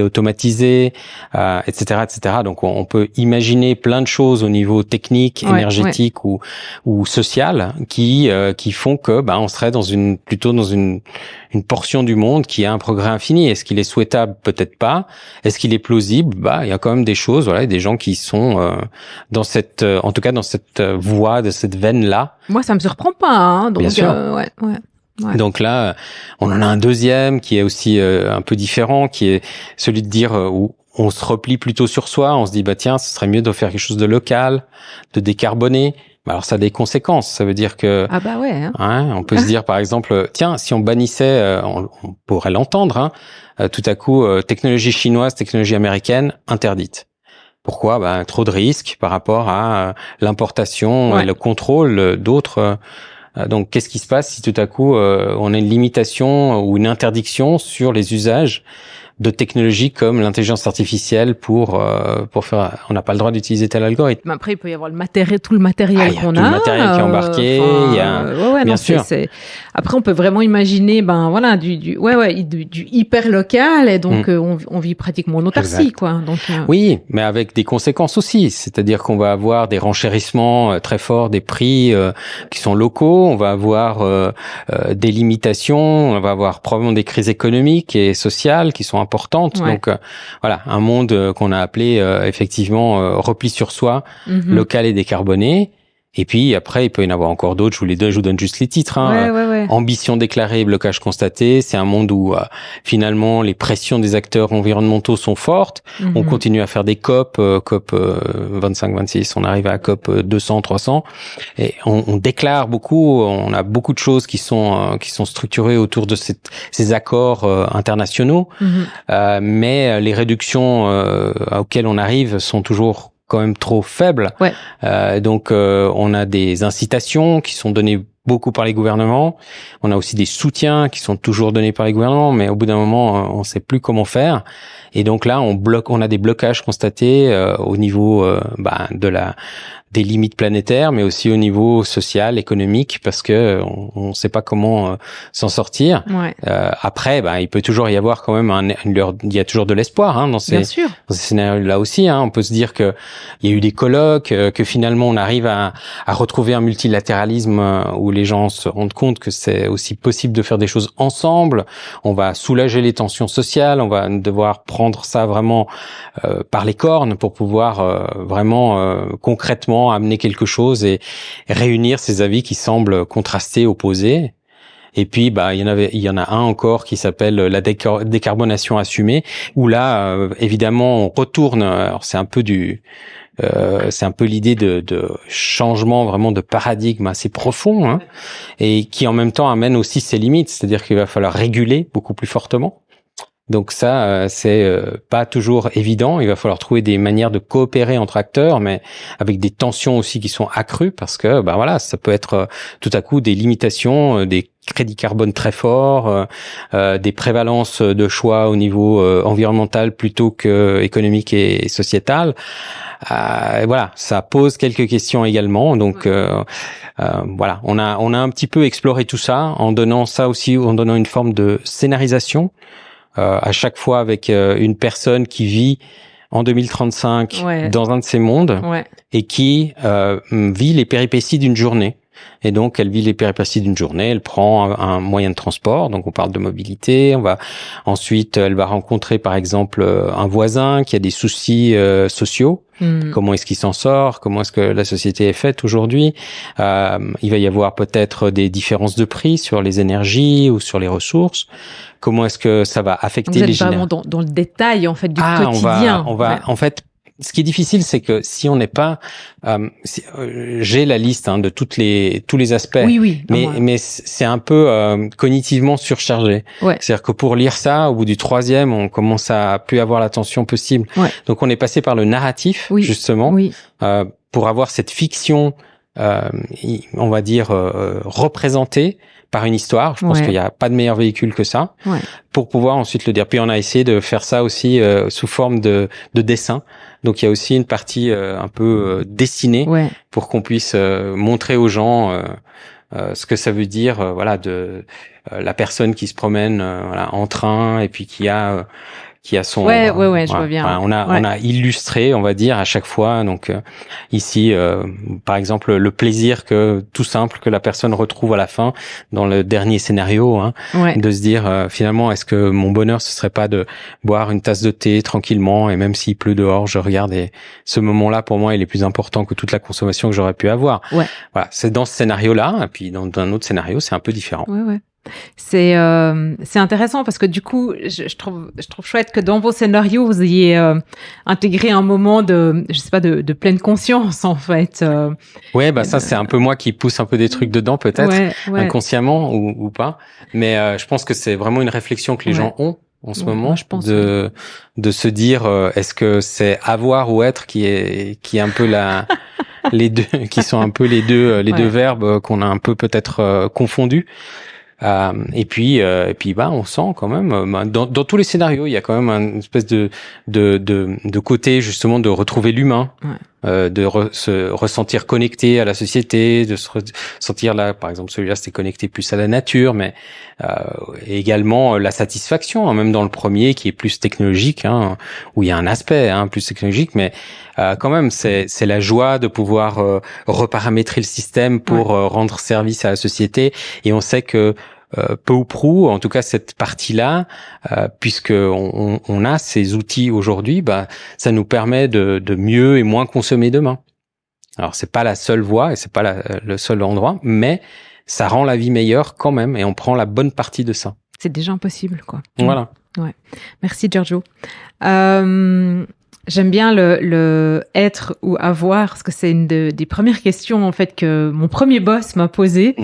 automatisées, etc., etc. Donc on peut imaginer plein de choses au niveau technique, énergétique ou social qui font que on serait plutôt dans une portion du monde qui a un progrès infini. Est-ce qu'il est souhaitable? Peut-être pas. Est-ce qu'il est plausible? Il y a quand même des choses, des gens qui sont en tout cas dans cette voie, de cette veine-là. Moi, ça me surprend pas, donc, bien sûr. Ouais. Donc là, on en a un deuxième qui est aussi un peu différent, qui est celui de dire où on se replie plutôt sur soi, on se dit tiens, ce serait mieux de faire quelque chose de local, de décarboné. Alors ça a des conséquences, ça veut dire que on peut se dire par exemple tiens, si on bannissait, on pourrait l'entendre, tout à coup technologie chinoise, technologie américaine interdite. Pourquoi? Trop de risques par rapport à l'importation et le contrôle d'autres. Donc qu'est-ce qui se passe si tout à coup on a une limitation ou une interdiction sur les usages de technologies comme l'intelligence artificielle pour faire, on n'a pas le droit d'utiliser tel algorithme. Mais après, il peut y avoir tout le matériel qu'on a. Tout le matériel qui est embarqué, il y a, bien sûr. Après, on peut vraiment imaginer, du hyper local, et donc, on vit pratiquement en autarcie, quoi. Donc, oui, mais avec des conséquences aussi. C'est-à-dire qu'on va avoir des renchérissements très forts des prix, qui sont locaux. On va avoir, des limitations. On va avoir probablement des crises économiques et sociales qui sont importantes. Donc un monde qu'on a appelé effectivement repli sur soi, local et décarboné. Et puis après, il peut y en avoir encore d'autres. Je vous donne juste les titres. Ambition déclarée, blocage constaté. C'est un monde où finalement les pressions des acteurs environnementaux sont fortes. On continue à faire des COP 25, 26. On arrive à COP 200, 300. Et on déclare beaucoup. On a beaucoup de choses qui sont structurées autour de ces accords internationaux. Mais les réductions auxquelles on arrive sont toujours quand même trop faible. Donc on a des incitations qui sont données beaucoup par les gouvernements. On a aussi des soutiens qui sont toujours donnés par les gouvernements, mais au bout d'un moment, on sait plus comment faire. Et donc là, on a des blocages constatés au niveau des limites planétaires, mais aussi au niveau social, économique, parce que on sait pas comment s'en sortir. Après, il peut toujours y avoir quand même il y a toujours de l'espoir dans ces scénarios-là aussi. On peut se dire que il y a eu des colloques, que finalement on arrive à retrouver un multilatéralisme où les gens se rendent compte que c'est aussi possible de faire des choses ensemble. On va soulager les tensions sociales, on va devoir prendre ça vraiment par les cornes pour pouvoir vraiment concrètement amener quelque chose et réunir ces avis qui semblent contrastés, opposés. Et puis il y en a un encore qui s'appelle la décarbonation assumée, où là évidemment on retourne. Alors c'est un peu l'idée de changement vraiment de paradigme assez profond, et qui en même temps amène aussi ses limites, c'est-à-dire qu'il va falloir réguler beaucoup plus fortement. Donc ça, c'est pas toujours évident. Il va falloir trouver des manières de coopérer entre acteurs, mais avec des tensions aussi qui sont accrues, parce que voilà, ça peut être tout à coup des limitations, des crédits carbone très forts, des prévalences de choix au niveau environnemental plutôt que économique et sociétal. Voilà, ça pose quelques questions également. Donc voilà, on a un petit peu exploré tout ça en donnant une forme de scénarisation. À chaque fois avec une personne qui vit en 2035 dans un de ces mondes et qui vit les péripéties d'une journée. Et donc, elle vit les péripéties d'une journée, elle prend un moyen de transport, donc on parle de mobilité, ensuite, elle va rencontrer par exemple un voisin qui a des soucis sociaux. Comment est-ce qu'il s'en sort? Comment est-ce que la société est faite aujourd'hui? Il va y avoir peut-être des différences de prix sur les énergies ou sur les ressources. Comment est-ce que ça va affecter les générations? Vraiment dans le détail en fait du quotidien. En fait, ce qui est difficile, c'est que si on n'est pas, j'ai la liste de tous les aspects, mais c'est un peu cognitivement surchargé. C'est-à-dire que pour lire ça, au bout du 3e, on commence à plus avoir l'attention possible. Donc on est passé par le narratif justement pour avoir cette fiction, on va dire représentée par une histoire. Je pense qu'il n'y a pas de meilleur véhicule que ça pour pouvoir ensuite le dire. Puis on a essayé de faire ça aussi sous forme de dessin. Donc il y a aussi une partie un peu dessinée pour qu'on puisse montrer aux gens ce que ça veut dire, de la personne qui se promène en train et puis qui a son je vois bien. On a illustré, on va dire, à chaque fois. Donc ici par exemple le plaisir tout simple que la personne retrouve à la fin dans le dernier scénario, de se dire finalement, est-ce que mon bonheur ce serait pas de boire une tasse de thé tranquillement, et même s'il pleut dehors, je regarde, et ce moment-là pour moi il est plus important que toute la consommation que j'aurais pu avoir. Voilà, c'est dans ce scénario-là, et puis dans un autre scénario c'est un peu différent. C'est intéressant parce que du coup, je trouve chouette que dans vos scénarios vous ayez intégré un moment de pleine conscience en fait. Ça c'est un peu moi qui pousse un peu des trucs dedans peut-être inconsciemment ou pas, mais je pense que c'est vraiment une réflexion que les gens ont en ce moment, de se dire est-ce que c'est avoir ou être qui est un peu les deux, qui sont un peu les deux verbes qu'on a un peu peut-être confondus. Et puis on sent quand même dans tous les scénarios il y a quand même une espèce de côté justement de retrouver l'humain, de se ressentir connecté à la société, de se sentir là, par exemple celui-là c'était connecté plus à la nature, mais également la satisfaction, même dans le premier qui est plus technologique, où il y a un aspect plus technologique, mais quand même c'est la joie de pouvoir reparamétrer le système pour rendre service à la société. Et on sait que peu ou prou, en tout cas cette partie-là, puisque on a ces outils aujourd'hui, ça nous permet de mieux et moins consommer demain. Alors c'est pas la seule voie et c'est pas le seul endroit, mais ça rend la vie meilleure quand même, et on prend la bonne partie de ça. C'est déjà impossible, quoi. Voilà. Merci Giorgio. J'aime bien le être ou avoir, parce que c'est une des premières questions en fait que mon premier boss m'a posée.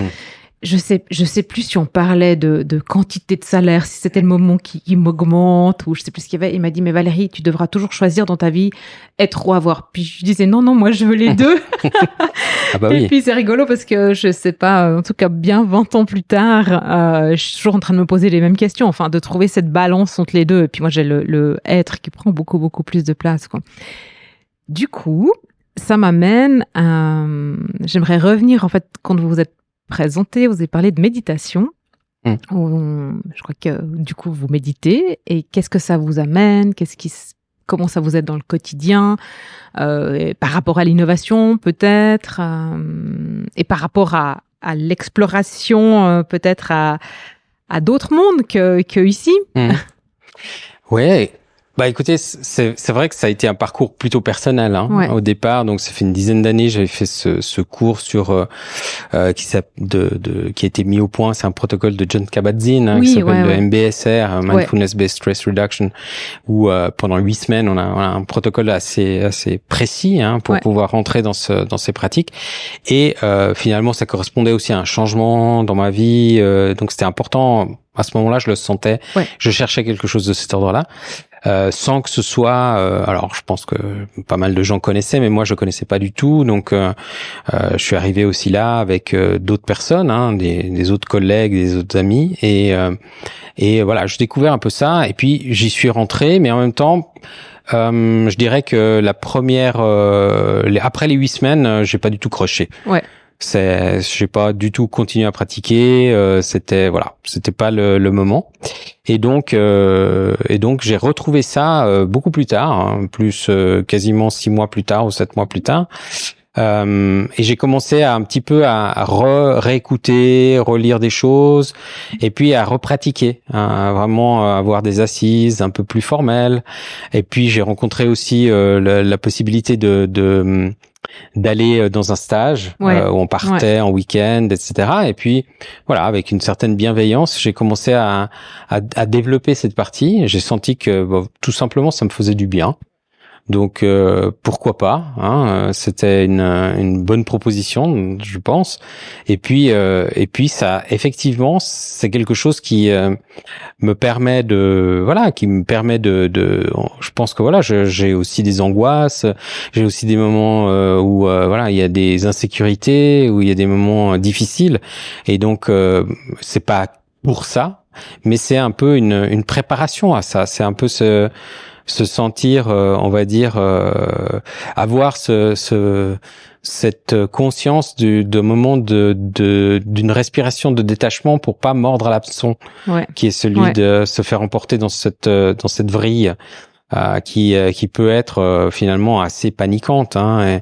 Je sais plus si on parlait de quantité de salaire, si c'était le moment qui m'augmente, ou je sais plus ce qu'il y avait. Il m'a dit, mais Valérie, tu devras toujours choisir dans ta vie être ou avoir. Puis je disais, non, moi je veux les deux. Et puis c'est rigolo parce que je sais pas, en tout cas bien 20 ans plus tard, je suis toujours en train de me poser les mêmes questions, enfin de trouver cette balance entre les deux. Et puis moi j'ai le être qui prend beaucoup, beaucoup plus de place, quoi. Du coup, ça m'amène à... J'aimerais revenir en fait quand vous vous êtes présenté, vous avez parlé de méditation. Je crois que du coup vous méditez, et qu'est-ce que ça vous amène, comment ça vous aide dans le quotidien, par rapport à l'innovation peut-être, et par rapport à l'exploration peut-être à d'autres mondes que ici. Ouais. Écoutez, c'est vrai que ça a été un parcours plutôt personnel au départ. Donc ça fait une dizaine d'années, j'avais fait ce cours sur qui a été mis au point. C'est un protocole de Jon Kabat-Zinn qui s'appelle le MBSR, Mindfulness Based Stress Reduction, où pendant 8 semaines on a un protocole assez précis pour pouvoir rentrer dans ces pratiques. Et finalement, ça correspondait aussi à un changement dans ma vie. Donc c'était important À ce moment-là, je le sentais. Ouais. Je cherchais quelque chose de cet ordre-là. Sans que ce soit alors je pense que pas mal de gens connaissaient, mais moi je connaissais pas du tout, donc je suis arrivé aussi là avec d'autres personnes, hein, des autres collègues, des autres amis, et voilà, je découvrais un peu ça, et puis j'y suis rentré, mais en même temps je dirais que la première après les 8 semaines, j'ai pas du tout croché. Ouais. J'ai pas du tout continué à pratiquer, c'était pas le moment. Et donc j'ai retrouvé ça beaucoup plus tard, hein, plus quasiment 6 mois plus tard ou 7 mois plus tard. Et j'ai commencé à un petit peu à réécouter, relire des choses, et puis à repratiquer, à vraiment avoir des assises un peu plus formelles. Et puis j'ai rencontré aussi la possibilité d'aller dans un stage où on partait en week-end, etc. Et puis voilà, avec une certaine bienveillance, j'ai commencé à développer cette partie. J'ai senti que tout simplement ça me faisait du bien. Donc pourquoi pas, hein, c'était une bonne proposition, je pense. Et puis ça, effectivement, c'est quelque chose qui me permet de je pense que voilà, j'ai aussi des angoisses, j'ai aussi des moments où voilà, il y a des insécurités, où il y a des moments difficiles, et donc c'est pas pour ça, mais c'est un peu une préparation à ça, c'est un peu se sentir, on va dire, avoir cette conscience de moment d'une respiration de détachement pour pas mordre à l'hameçon, qui est celui de se faire emporter dans cette vrille qui peut être finalement assez paniquante, hein,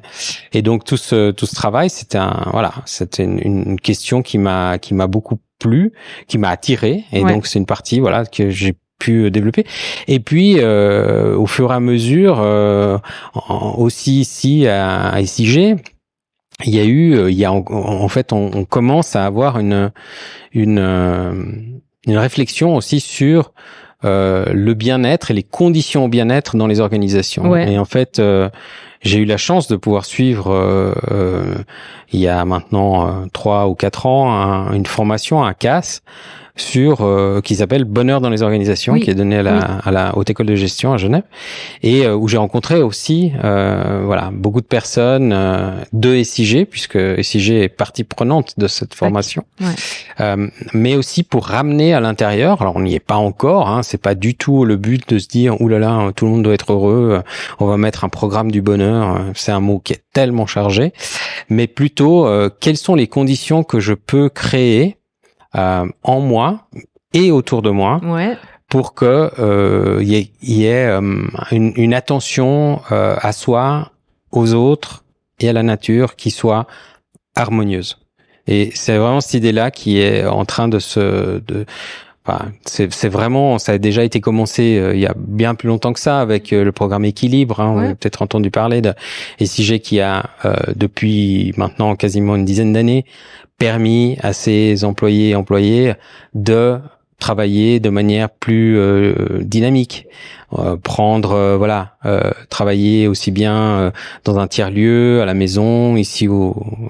et donc tout ce travail, c'était une question qui m'a beaucoup plu, qui m'a attiré, et donc c'est une partie que j'ai pu développer. Et puis au fur et à mesure aussi ici à SIG, en fait on commence à avoir une réflexion aussi sur le bien-être et les conditions au bien-être dans les organisations. Et en fait j'ai eu la chance de pouvoir suivre il y a maintenant 3 ou 4 ans une formation, un CAS sur qui s'appelle Bonheur dans les organisations, qui est donné à la Haute École de Gestion à Genève, et où j'ai rencontré aussi beaucoup de personnes de SIG, puisque SIG est partie prenante de cette formation, mais aussi pour ramener à l'intérieur. Alors on n'y est pas encore, hein, c'est pas du tout le but de se dire oulala, tout le monde doit être heureux, on va mettre un programme du bonheur, c'est un mot qui est tellement chargé, mais plutôt quelles sont les conditions que je peux créer en moi et autour de moi pour que y ait une attention à soi, aux autres et à la nature qui soit harmonieuse. Et c'est vraiment cette idée-là qui est en train c'est vraiment, ça a déjà été commencé il y a bien plus longtemps que ça avec le programme Équilibre, hein, on a peut-être entendu parler de SIG qui a depuis maintenant quasiment une dizaine d'années permis à ses employés et employées de travailler de manière plus dynamique, travailler aussi bien dans un tiers-lieu, à la maison, ici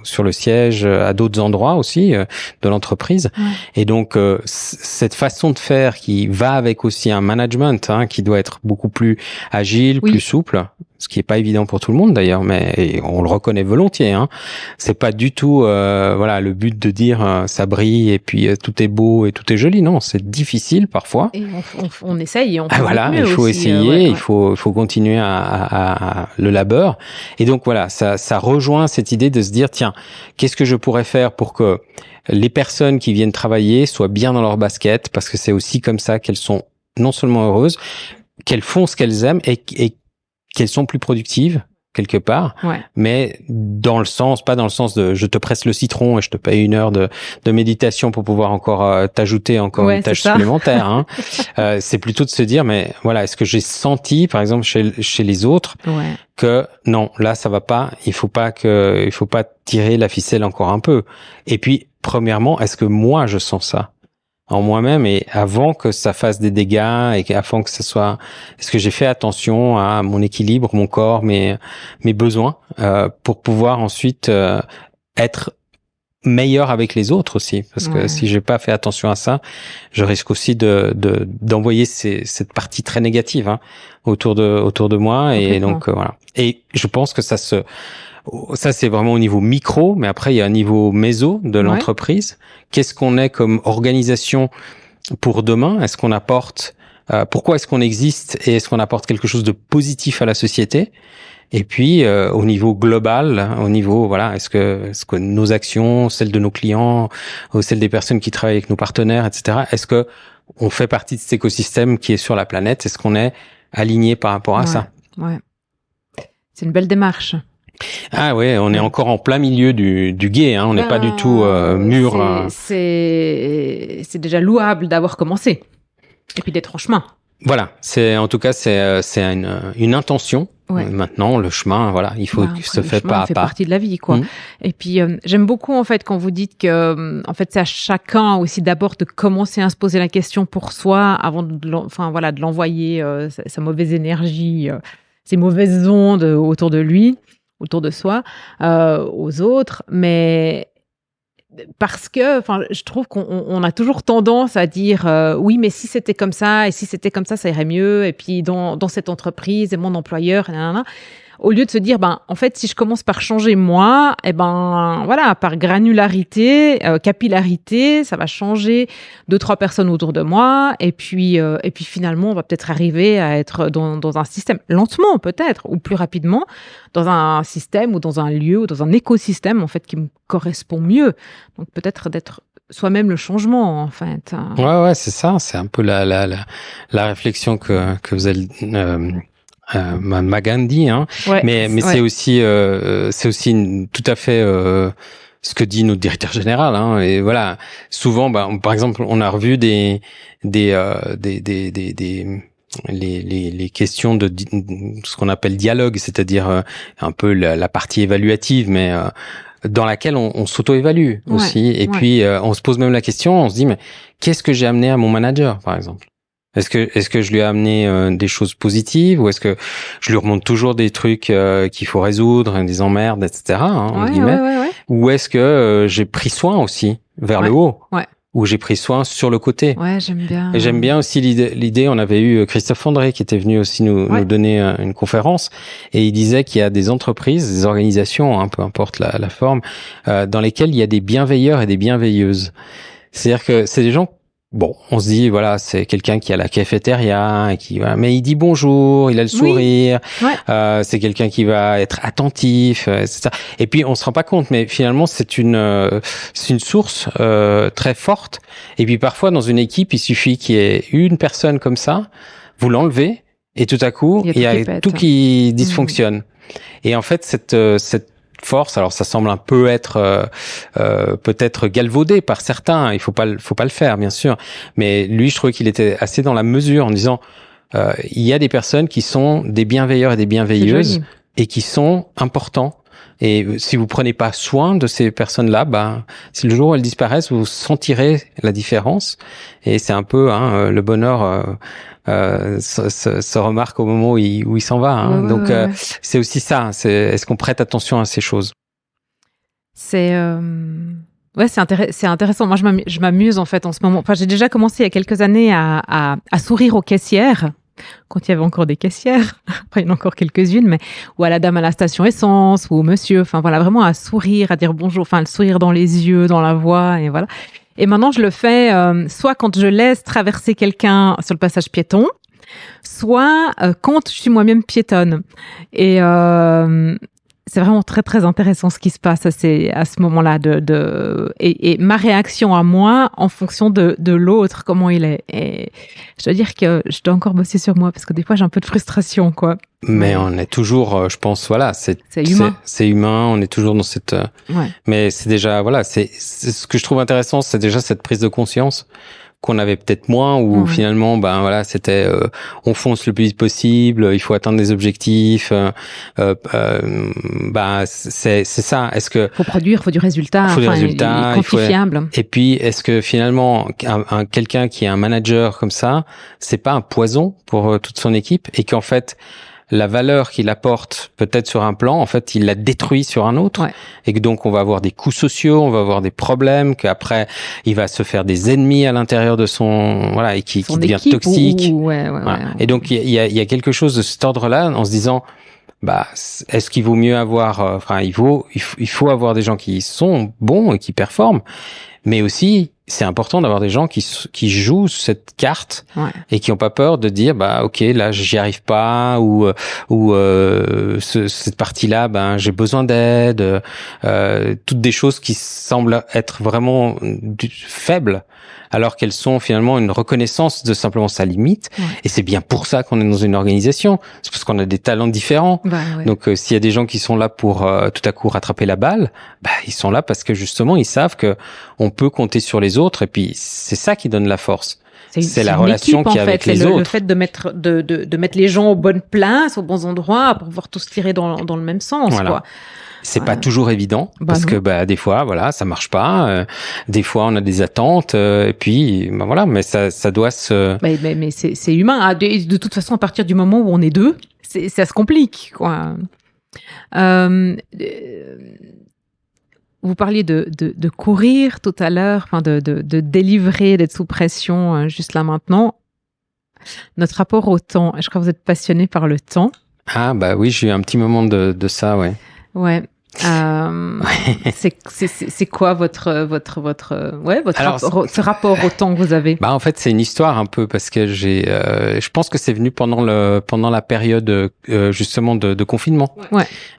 sur le siège, à d'autres endroits aussi de l'entreprise. Et donc cette façon de faire qui va avec aussi un management, hein, qui doit être beaucoup plus agile, plus souple, ce qui est pas évident pour tout le monde d'ailleurs, mais on le reconnaît volontiers, hein. C'est pas du tout le but de dire ça brille et puis tout est beau et tout est joli. Non, c'est difficile parfois. Et on essaye et on fait il faut aussi, essayer, il faut continuer à le labeur. Et donc voilà, ça rejoint cette idée de se dire tiens, qu'est-ce que je pourrais faire pour que les personnes qui viennent travailler soient bien dans leur basket, parce que c'est aussi comme ça qu'elles sont non seulement heureuses, qu'elles font ce qu'elles aiment et qu'elles sont plus productives quelque part, mais dans le sens, pas dans le sens de je te presse le citron et je te paye 1 heure de méditation pour pouvoir encore t'ajouter encore une tâche supplémentaire, hein. C'est plutôt de se dire mais voilà, est-ce que j'ai senti par exemple chez les autres que non, là ça va pas, il faut pas tirer la ficelle encore un peu. Et puis premièrement, est-ce que moi je sens ça en moi-même, et avant que ça fasse des dégâts et avant que ça soit, est-ce que j'ai fait attention à mon équilibre, mon corps, mes besoins, pour pouvoir ensuite être meilleur avec les autres aussi, parce que si j'ai pas fait attention à ça, je risque aussi d'envoyer cette partie très négative autour de moi, et donc voilà. Et je pense que ça c'est vraiment au niveau micro, mais après il y a un niveau méso de l'entreprise. Qu'est-ce qu'on est comme organisation pour demain? Est-ce qu'on apporte pourquoi est-ce qu'on existe, et est-ce qu'on apporte quelque chose de positif à la société? Et puis au niveau global, au niveau est-ce que nos actions, celles de nos clients, celles des personnes qui travaillent avec nos partenaires, etc. Est-ce que on fait partie de cet écosystème qui est sur la planète? Est-ce qu'on est aligné par rapport à ça? Ouais. C'est une belle démarche. Ah ouais, on est encore en plein milieu du gué, on n'est pas du tout mûr. C'est déjà louable d'avoir commencé, et puis d'être en chemin. Voilà, c'est une intention. Maintenant, le chemin, il faut que se fait pas à pas. Ça fait partie de la vie, quoi. Et puis, j'aime beaucoup, en fait, quand vous dites que, en fait, c'est à chacun aussi d'abord de commencer à se poser la question pour soi avant de l'envoyer, sa mauvaise énergie, ses mauvaises ondes autour de lui, autour de soi, aux autres. Mais parce que, je trouve qu'on a toujours tendance à dire oui, mais si c'était comme ça, et si c'était comme ça irait mieux. Et puis dans cette entreprise, et mon employeur, au lieu de se dire en fait, si je commence par changer moi, par granularité, capillarité, ça va changer 2-3 personnes autour de moi. Et puis finalement, on va peut-être arriver à être dans un système, lentement peut-être, ou plus rapidement, dans un système ou dans un lieu ou dans un écosystème en fait qui me correspond mieux. Donc peut-être d'être soi-même le changement, en fait. Ouais, c'est ça. C'est un peu la réflexion que vous avez Magandhi, mais c'est aussi tout à fait ce que dit notre directeur général, et voilà. Souvent, par exemple, on a revu les questions de ce qu'on appelle dialogue, c'est-à-dire un peu la partie évaluative, mais dans laquelle on s'auto-évalue aussi. Et puis on se pose même la question, on se dit mais qu'est-ce que j'ai amené à mon manager, par exemple? Est-ce que je lui ai amené des choses positives, ou est-ce que je lui remonte toujours des trucs qu'il faut résoudre, des emmerdes, etc. Ou est-ce que j'ai pris soin aussi vers le haut, ou j'ai pris soin sur le côté? Ouais, j'aime bien. Et j'aime bien aussi l'idée. On avait eu Christophe André qui était venu aussi nous donner une conférence, et il disait qu'il y a des entreprises, des organisations, peu importe la forme, dans lesquelles il y a des bienveilleurs et des bienveilleuses. C'est-à-dire que c'est des gens. Bon, on se dit c'est quelqu'un qui a la cafétéria et mais il dit bonjour, il a le sourire, c'est quelqu'un qui va être attentif, etc. Et puis on se rend pas compte, mais finalement c'est une source très forte. Et puis parfois dans une équipe, il suffit qu'il y ait une personne comme ça, vous l'enlevez, et tout à coup il y a tout qui dysfonctionne. Et en fait cette force, alors ça semble un peu être peut-être galvaudé par certains, il faut pas le faire bien sûr, mais lui je trouvais qu'il était assez dans la mesure en disant il y a des personnes qui sont des bienveilleurs et des bienveilleuses et qui sont importants, et si vous prenez pas soin de ces personnes-là, si le jour où elles disparaissent, vous sentirez la différence. Et c'est un peu le bonheur se remarque au moment où il s'en va. Donc c'est aussi ça. Est-ce qu'on prête attention à ces choses? C'est intéressant. Moi, je m'amuse en fait en ce moment. Enfin, j'ai déjà commencé il y a quelques années à sourire aux caissières, quand il y avait encore des caissières. Après, il y en a encore quelques-unes, mais ou à la dame à la station essence, ou au monsieur. Enfin voilà, vraiment à sourire, à dire bonjour. Enfin, le sourire dans les yeux, dans la voix, et voilà. Et maintenant, je le fais soit quand je laisse traverser quelqu'un sur le passage piéton, soit quand je suis moi-même piétonne. Et c'est vraiment très très intéressant ce qui se passe à ce moment-là et ma réaction à moi en fonction de l'autre, comment il est. Et je dois dire que je dois encore bosser sur moi parce que des fois j'ai un peu de frustration, quoi. Mais on est toujours, je pense, c'est humain. C'est humain. On est toujours dans cette. Mais c'est déjà c'est ce que je trouve intéressant, c'est déjà cette prise de conscience qu'on avait peut-être moins, ou finalement c'était on fonce le plus vite possible, il faut atteindre des objectifs, c'est ça. Est-ce que faut du résultat, quantifiable. Et puis est-ce que finalement quelqu'un qui est un manager comme ça, c'est pas un poison pour toute son équipe, et qu'en fait la valeur qu'il apporte peut-être sur un plan, en fait, il la détruit sur un autre. Et que donc, on va avoir des coûts sociaux, on va avoir des problèmes, qu'après, il va se faire des ennemis à l'intérieur de et qui devient toxique. Et donc, il y a quelque chose de cet ordre-là, en se disant, est-ce qu'il vaut mieux avoir, il faut avoir des gens qui sont bons et qui performent, mais aussi, c'est important d'avoir des gens qui jouent cette carte et qui ont pas peur de dire ok, là j'y arrive pas, ou cette partie-là j'ai besoin d'aide, toutes des choses qui semblent être vraiment faibles alors qu'elles sont finalement une reconnaissance de simplement sa limite. Et c'est bien pour ça qu'on est dans une organisation, c'est parce qu'on a des talents différents. Donc s'il y a des gens qui sont là pour tout à coup rattraper la balle, ils sont là parce que justement ils savent que on peut compter sur les autres, et puis c'est ça qui donne la force. C'est la relation qu'il y a avec les autres. Le fait de mettre les gens aux bonnes places, aux bons endroits, pour pouvoir tous tirer dans le même sens, quoi. C'est pas toujours évident, parce que des fois ça marche pas, des fois on a des attentes, et puis mais ça doit se mais c'est humain. De toute façon, à partir du moment où on est deux, ça se complique, quoi. Vous parliez de courir tout à l'heure, de délivrer, d'être sous pression juste là maintenant. Notre rapport au temps, je crois que vous êtes passionné par le temps. Ah oui, j'ai eu un petit moment de ça, ouais. Ouais. C'est quoi votre ce rapport au temps que vous avez? En fait, c'est une histoire un peu, parce que je pense que c'est venu pendant la période justement de confinement.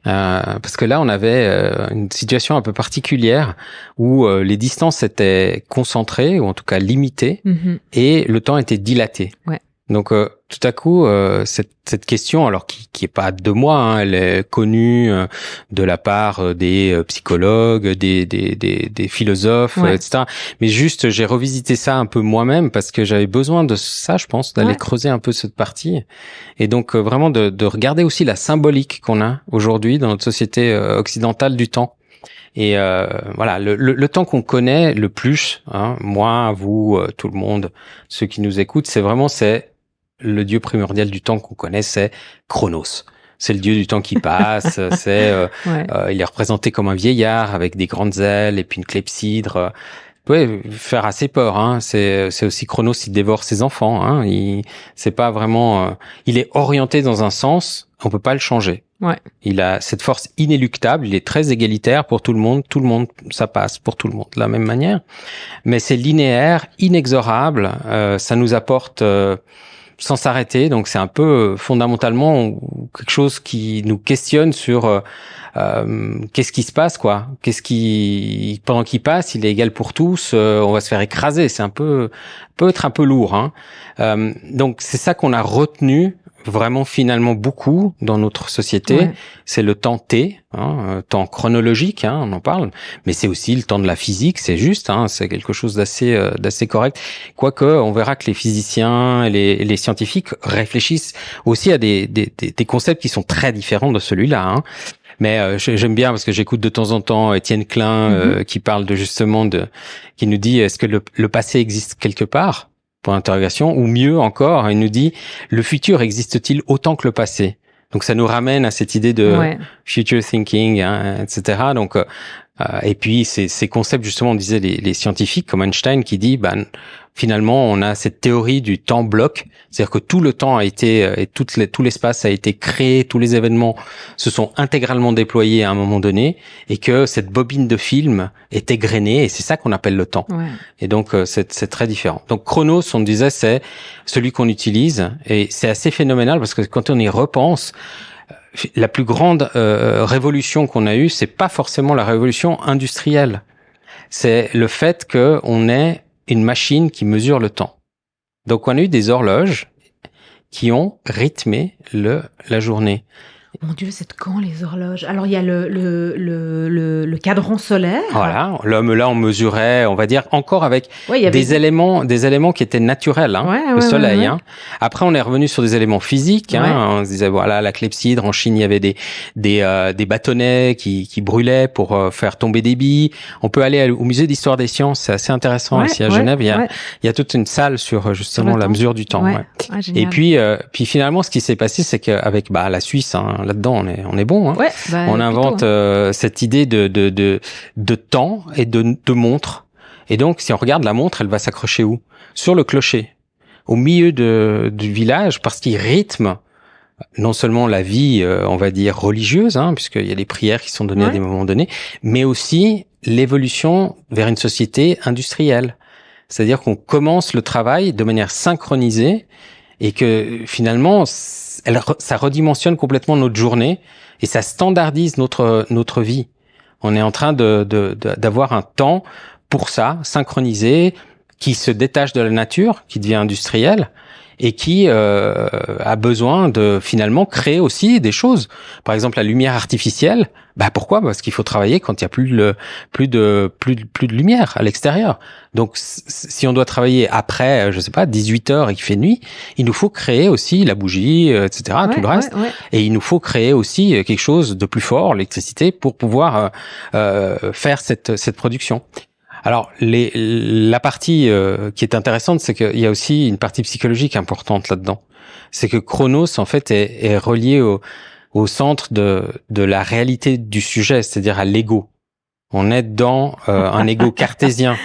Parce que là, on avait une situation un peu particulière où les distances étaient concentrées, ou en tout cas limitées, et le temps était dilaté. Donc tout à coup, cette question, alors qui est pas de moi, elle est connue de la part des psychologues, des philosophes, etc. Mais juste, j'ai revisité ça un peu moi-même, parce que j'avais besoin de ça, je pense, d'aller creuser un peu cette partie, et donc vraiment de regarder aussi la symbolique qu'on a aujourd'hui dans notre société occidentale du temps. Et le temps qu'on connaît le plus, moi, vous, tout le monde, ceux qui nous écoutent, c'est le dieu primordial du temps qu'on connaît, c'est Chronos. C'est le dieu du temps qui passe. Il est représenté comme un vieillard avec des grandes ailes et puis une clepsydre. Peut faire assez peur. C'est aussi Chronos, il dévore ses enfants. C'est pas vraiment. Il est orienté dans un sens. On peut pas le changer. Il a cette force inéluctable. Il est très égalitaire pour tout le monde. Tout le monde, ça passe pour tout le monde de la même manière. Mais c'est linéaire, inexorable. Ça nous apporte sans s'arrêter. Donc c'est un peu fondamentalement quelque chose qui nous questionne sur qu'est-ce qui se passe, quoi. Pendant qu'il passe, il est égal pour tous. On va se faire écraser. C'est peut être un peu lourd. Donc c'est ça qu'on a retenu vraiment finalement beaucoup dans notre société. C'est le temps T, temps chronologique, on en parle, mais c'est aussi le temps de la physique, c'est juste, c'est quelque chose d'assez correct. Quoique, on verra que les physiciens et les scientifiques réfléchissent aussi à des concepts qui sont très différents de celui-là. Mais j'aime bien, parce que j'écoute de temps en temps Étienne Klein qui parle qui nous dit, est-ce que le passé existe quelque part ? Pour l'interrogation, ou mieux encore, il nous dit, le futur existe-t-il autant que le passé? Donc ça nous ramène à cette idée de future thinking, etc. Donc et puis ces concepts, justement, on disait les scientifiques comme Einstein qui dit, finalement, on a cette théorie du temps bloc, c'est-à-dire que tout le temps a été et tout l'espace a été créé, tous les événements se sont intégralement déployés à un moment donné, et que cette bobine de film est égrenée, et c'est ça qu'on appelle le temps. Et donc c'est très différent. Donc Chronos, on disait, c'est celui qu'on utilise, et c'est assez phénoménal parce que quand on y repense, la plus grande révolution qu'on a eue, c'est pas forcément la révolution industrielle. C'est le fait qu'on ait une machine qui mesure le temps. Donc on a eu des horloges qui ont rythmé la journée. Mon Dieu, c'est de quand les horloges? Alors il y a le cadran solaire. Voilà, l'homme là on mesurait, on va dire encore avec Ouais, il y avait des éléments qui étaient naturels, hein, Ouais, le ouais, soleil. ouais. Hein. Après on est revenu sur des éléments physiques. Ouais. Hein, on se disait voilà la clepsydre en Chine il y avait des bâtonnets qui brûlaient pour faire tomber des billes. On peut aller au musée d'histoire des sciences, c'est assez intéressant ici à Genève. Il y a toute une salle sur justement la mesure du temps. Ouais. Ah, Et puis finalement ce qui s'est passé c'est qu'avec la Suisse hein, là-dedans on est bon. Hein. Ouais, on invente cette idée de temps et de montre. Et donc, si on regarde la montre, elle va s'accrocher où? Sur le clocher, au milieu du village, parce qu'il rythme non seulement la vie, on va dire religieuse, hein, puisqu'il y a des prières qui sont données à des moments donnés, mais aussi l'évolution vers une société industrielle. C'est-à-dire qu'on commence le travail de manière synchronisée et que finalement, ça redimensionne complètement notre journée et ça standardise notre vie. On est en train d'avoir un temps pour ça, synchronisé, qui se détache de la nature, qui devient industriel et qui a besoin de finalement créer aussi des choses. Par exemple, la lumière artificielle. Pourquoi? Parce qu'il faut travailler quand il y a plus de lumière à l'extérieur. Donc, si on doit travailler après, je sais pas, 18 heures et qu'il fait nuit, il nous faut créer aussi la bougie, etc., tout le reste. Et il nous faut créer aussi quelque chose de plus fort, l'électricité, pour pouvoir faire cette production. Alors, la partie qui est intéressante, c'est qu'il y a aussi une partie psychologique importante là-dedans. C'est que Chronos, en fait, est relié au centre de la réalité du sujet, c'est-à-dire à l'ego. On est dans un ego cartésien.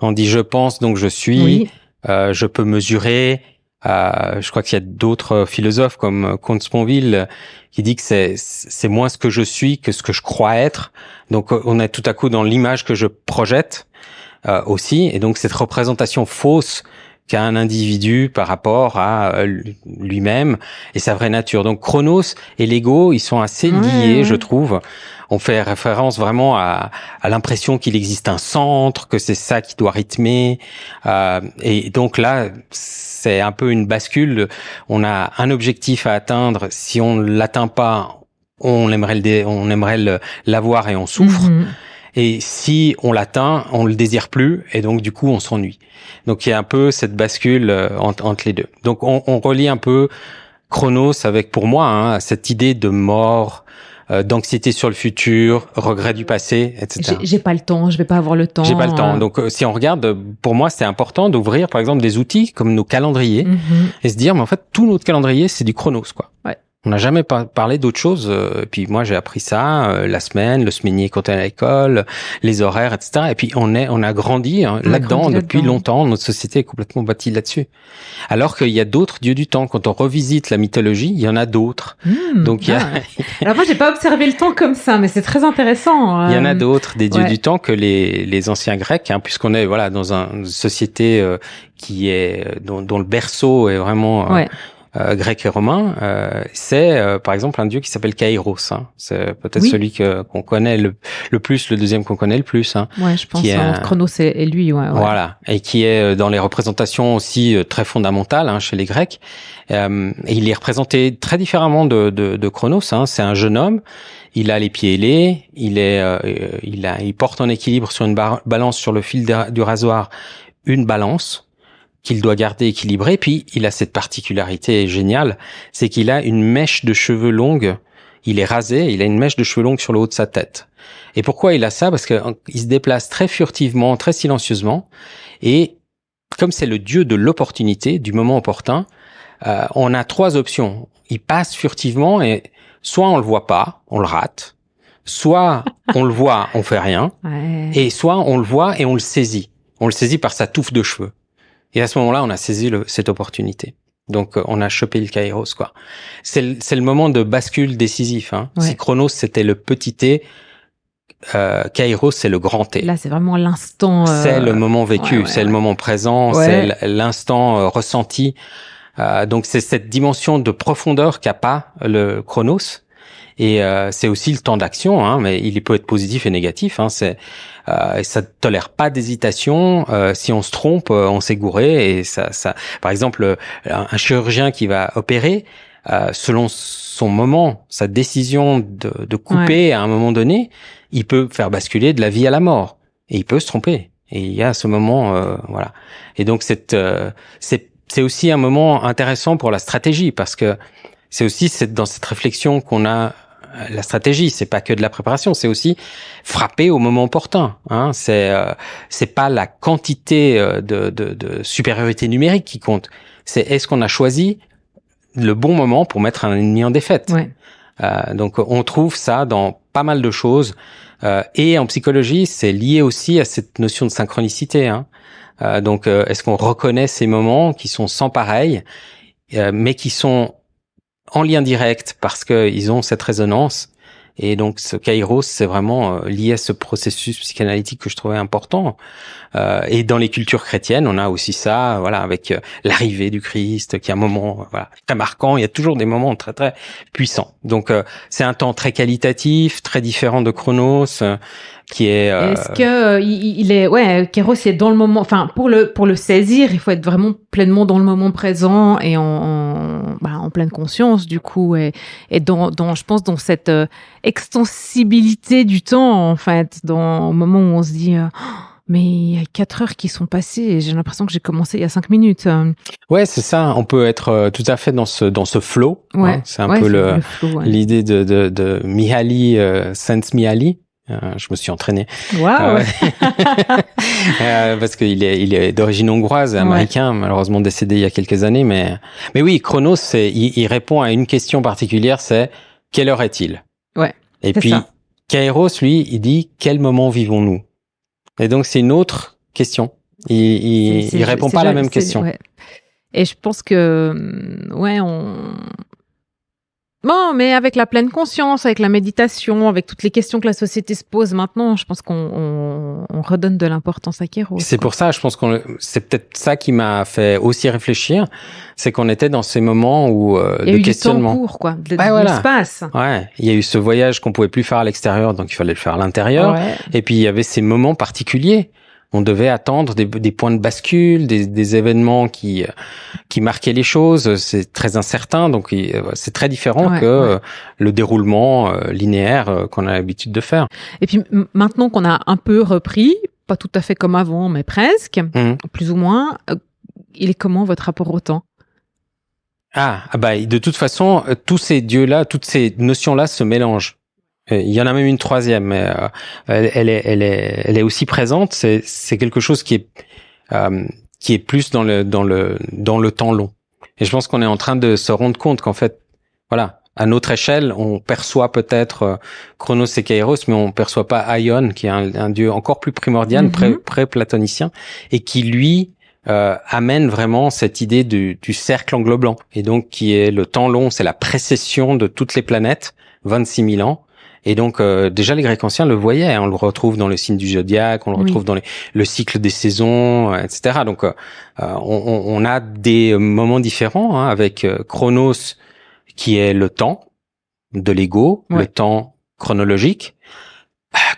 On dit « je pense, donc je suis je peux mesurer ». Je crois qu'il y a d'autres philosophes comme Comte-Sponville qui dit que c'est moins ce que je suis que ce que je crois être. Donc on est tout à coup dans l'image que je projette aussi, et donc cette représentation fausse qu'a un individu par rapport à lui-même et sa vraie nature. Donc Chronos et l'ego, ils sont assez liés, je trouve. On fait référence vraiment à l'impression qu'il existe un centre, que c'est ça qui doit rythmer. Et donc là, c'est un peu une bascule. On a un objectif à atteindre. Si on l'atteint pas, on aimerait l'avoir et on souffre. Et si on l'atteint, on le désire plus et donc du coup on s'ennuie. Donc il y a un peu cette bascule entre les deux. Donc on relie un peu Chronos avec, pour moi, cette idée de mort, d'anxiété sur le futur, regret du passé, etc. J'ai pas le temps, je vais pas avoir le temps. J'ai pas le temps. Donc si on regarde, pour moi c'est important d'ouvrir par exemple des outils comme nos calendriers et se dire mais en fait tout notre calendrier c'est du Chronos quoi. On n'a jamais parlé d'autre chose. Puis moi, j'ai appris ça, la semaine, le semainier quand on est à l'école, les horaires, etc. Et puis on a grandi là-dedans depuis longtemps. Notre société est complètement bâtie là-dessus. Alors qu'il y a d'autres dieux du temps. Quand on revisite la mythologie, il y en a d'autres. Donc il y a. Alors moi, j'ai pas observé le temps comme ça, mais c'est très intéressant. Il y en a d'autres, des dieux du temps que les anciens Grecs, puisqu'on est dans une société qui est dont le berceau est vraiment. Grec et romain, c'est par exemple un dieu qui s'appelle Kairos. C'est peut-être celui qu'on connaît le plus, le deuxième qu'on connaît le plus. Je pense entre Chronos et lui. Voilà, et qui est dans les représentations aussi très fondamentales chez les Grecs. Et il est représenté très différemment de Chronos. C'est un jeune homme. Il a les pieds ailés. Il porte en équilibre sur une balance sur le fil du rasoir une balance qu'il doit garder équilibré. Puis il a cette particularité géniale, c'est qu'il a une mèche de cheveux longue. Il est rasé, il a une mèche de cheveux longue sur le haut de sa tête. Et pourquoi il a ça? Parce que il se déplace très furtivement, très silencieusement. Et comme c'est le dieu de l'opportunité, du moment opportun, on a trois options. Il passe furtivement et soit on le voit pas, on le rate. Soit on le voit, on fait rien. Et soit on le voit et on le saisit. On le saisit par sa touffe de cheveux. Et à ce moment-là, on a saisi cette opportunité. Donc, on a chopé le Kairos, quoi. C'est le moment de bascule décisif. Si Chronos, c'était le petit T, Kairos, c'est le grand T. Là, c'est vraiment l'instant... C'est le moment vécu, c'est le moment présent, c'est l'instant ressenti. Donc, c'est cette dimension de profondeur qu'a pas le Chronos. Et c'est aussi le temps d'action, mais il peut être positif et négatif. Ça ne tolère pas d'hésitation. Si on se trompe, on s'est gouré. Et ça, par exemple, un chirurgien qui va opérer, selon son moment, sa décision de couper à un moment donné, il peut faire basculer de la vie à la mort. Et il peut se tromper. Et il y a ce moment, voilà. Et donc c'est aussi un moment intéressant pour la stratégie, parce que c'est aussi dans cette réflexion qu'on a. La stratégie, c'est pas que de la préparation, c'est aussi frapper au moment opportun. Hein. C'est pas la quantité de supériorité numérique qui compte. C'est est-ce qu'on a choisi le bon moment pour mettre un ennemi en défaite. Ouais. Donc on trouve ça dans pas mal de choses. Et en psychologie, c'est lié aussi à cette notion de synchronicité. Hein. Donc est-ce qu'on reconnaît ces moments qui sont sans pareil, mais qui sont en lien direct parce qu'ils ont cette résonance. Et donc, ce kairos, c'est vraiment lié à ce processus psychanalytique que je trouvais important. Et dans les cultures chrétiennes, on a aussi ça, voilà, avec l'arrivée du Christ, qui est un moment, voilà, très marquant. Il y a toujours des moments très très puissants. Donc, c'est un temps très qualitatif, très différent de Chronos, qui est. Est-ce que il est, Kairos est dans le moment. Enfin, pour le saisir, il faut être vraiment pleinement dans le moment présent et en pleine conscience du coup, et dans je pense dans cette extensibilité du temps en fait, au moment où on se dit. Mais il y a 4 heures qui sont passées et j'ai l'impression que j'ai commencé il y a 5 minutes. Ouais, c'est ça. On peut être tout à fait dans ce flow. Ouais. Hein. C'est un peu le flow, l'idée de Mihaly, Csikszentmihalyi. Je me suis entraîné. Waouh. Parce qu'il est d'origine hongroise, américain, malheureusement décédé il y a quelques années. Mais oui, Chronos, il répond à une question particulière, c'est quelle heure est-il? Ouais. Et puis ça. Kairos, lui, il dit quel moment vivons-nous? Et donc, c'est une autre question. Il répond pas à la même question. Ouais. Et je pense que, Bon, mais avec la pleine conscience, avec la méditation, avec toutes les questions que la société se pose maintenant, je pense qu'on redonne de l'importance à Kairos. C'est pour ça, je pense c'est peut-être ça qui m'a fait aussi réfléchir, c'est qu'on était dans ces moments où il y a de eu questionnement. Du temps court, quoi, de l'espace. Ouais, il y a eu ce voyage qu'on pouvait plus faire à l'extérieur, donc il fallait le faire à l'intérieur. Ouais. Et puis il y avait ces moments particuliers. On devait attendre des points de bascule, des événements qui marquaient les choses. C'est très incertain, donc c'est très différent que le déroulement linéaire qu'on a l'habitude de faire. Et puis maintenant qu'on a un peu repris, pas tout à fait comme avant, mais presque, plus ou moins, il est comment votre rapport au temps? De toute façon, tous ces dieux-là, toutes ces notions-là se mélangent. Il y en a même une troisième, mais elle est aussi présente. C'est quelque chose qui est plus dans le temps long. Et je pense qu'on est en train de se rendre compte qu'en fait, voilà, à notre échelle, on perçoit peut-être Chronos et Kairos, mais on perçoit pas Aion, qui est un dieu encore plus primordial, pré-platonicien, et qui lui amène vraiment cette idée du cercle englobant, et donc qui est le temps long, c'est la précession de toutes les planètes, 26 000 ans. Et donc déjà les Grecs anciens le voyaient, on le retrouve dans le signe du zodiaque, on le retrouve dans le cycle des saisons, etc. Donc on a des moments différents avec Chronos qui est le temps de l'ego, le temps chronologique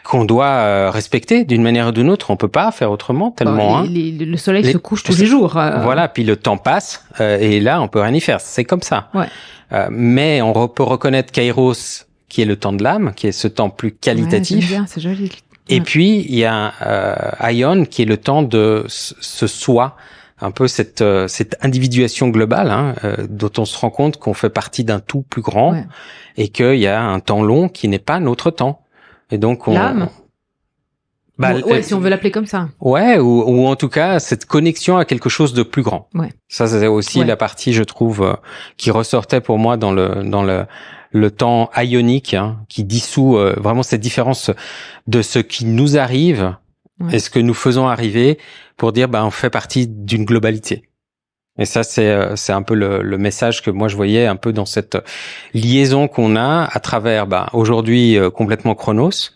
qu'on doit respecter d'une manière ou d'une autre. On peut pas faire autrement tellement. Le soleil se couche tous les jours. Voilà, puis le temps passe et là on peut rien y faire. C'est comme ça. Ouais. Mais on peut reconnaître Kairos, qui est le temps de l'âme, qui est ce temps plus qualitatif. Bien, c'est joli. Et puis, il y a Aion, qui est le temps de ce soi, un peu cette individuation globale, dont on se rend compte qu'on fait partie d'un tout plus grand, et qu'il y a un temps long qui n'est pas notre temps. Et donc, l'âme. Si on veut l'appeler comme ça. Ouais, ou en tout cas, cette connexion à quelque chose de plus grand. Ouais. Ça, c'est aussi la partie, je trouve, qui ressortait pour moi dans le temps ionique, qui dissout vraiment cette différence de ce qui nous arrive et ce que nous faisons arriver pour dire on fait partie d'une globalité. Et ça c'est un peu le message que moi je voyais un peu dans cette liaison qu'on a à travers aujourd'hui complètement Chronos.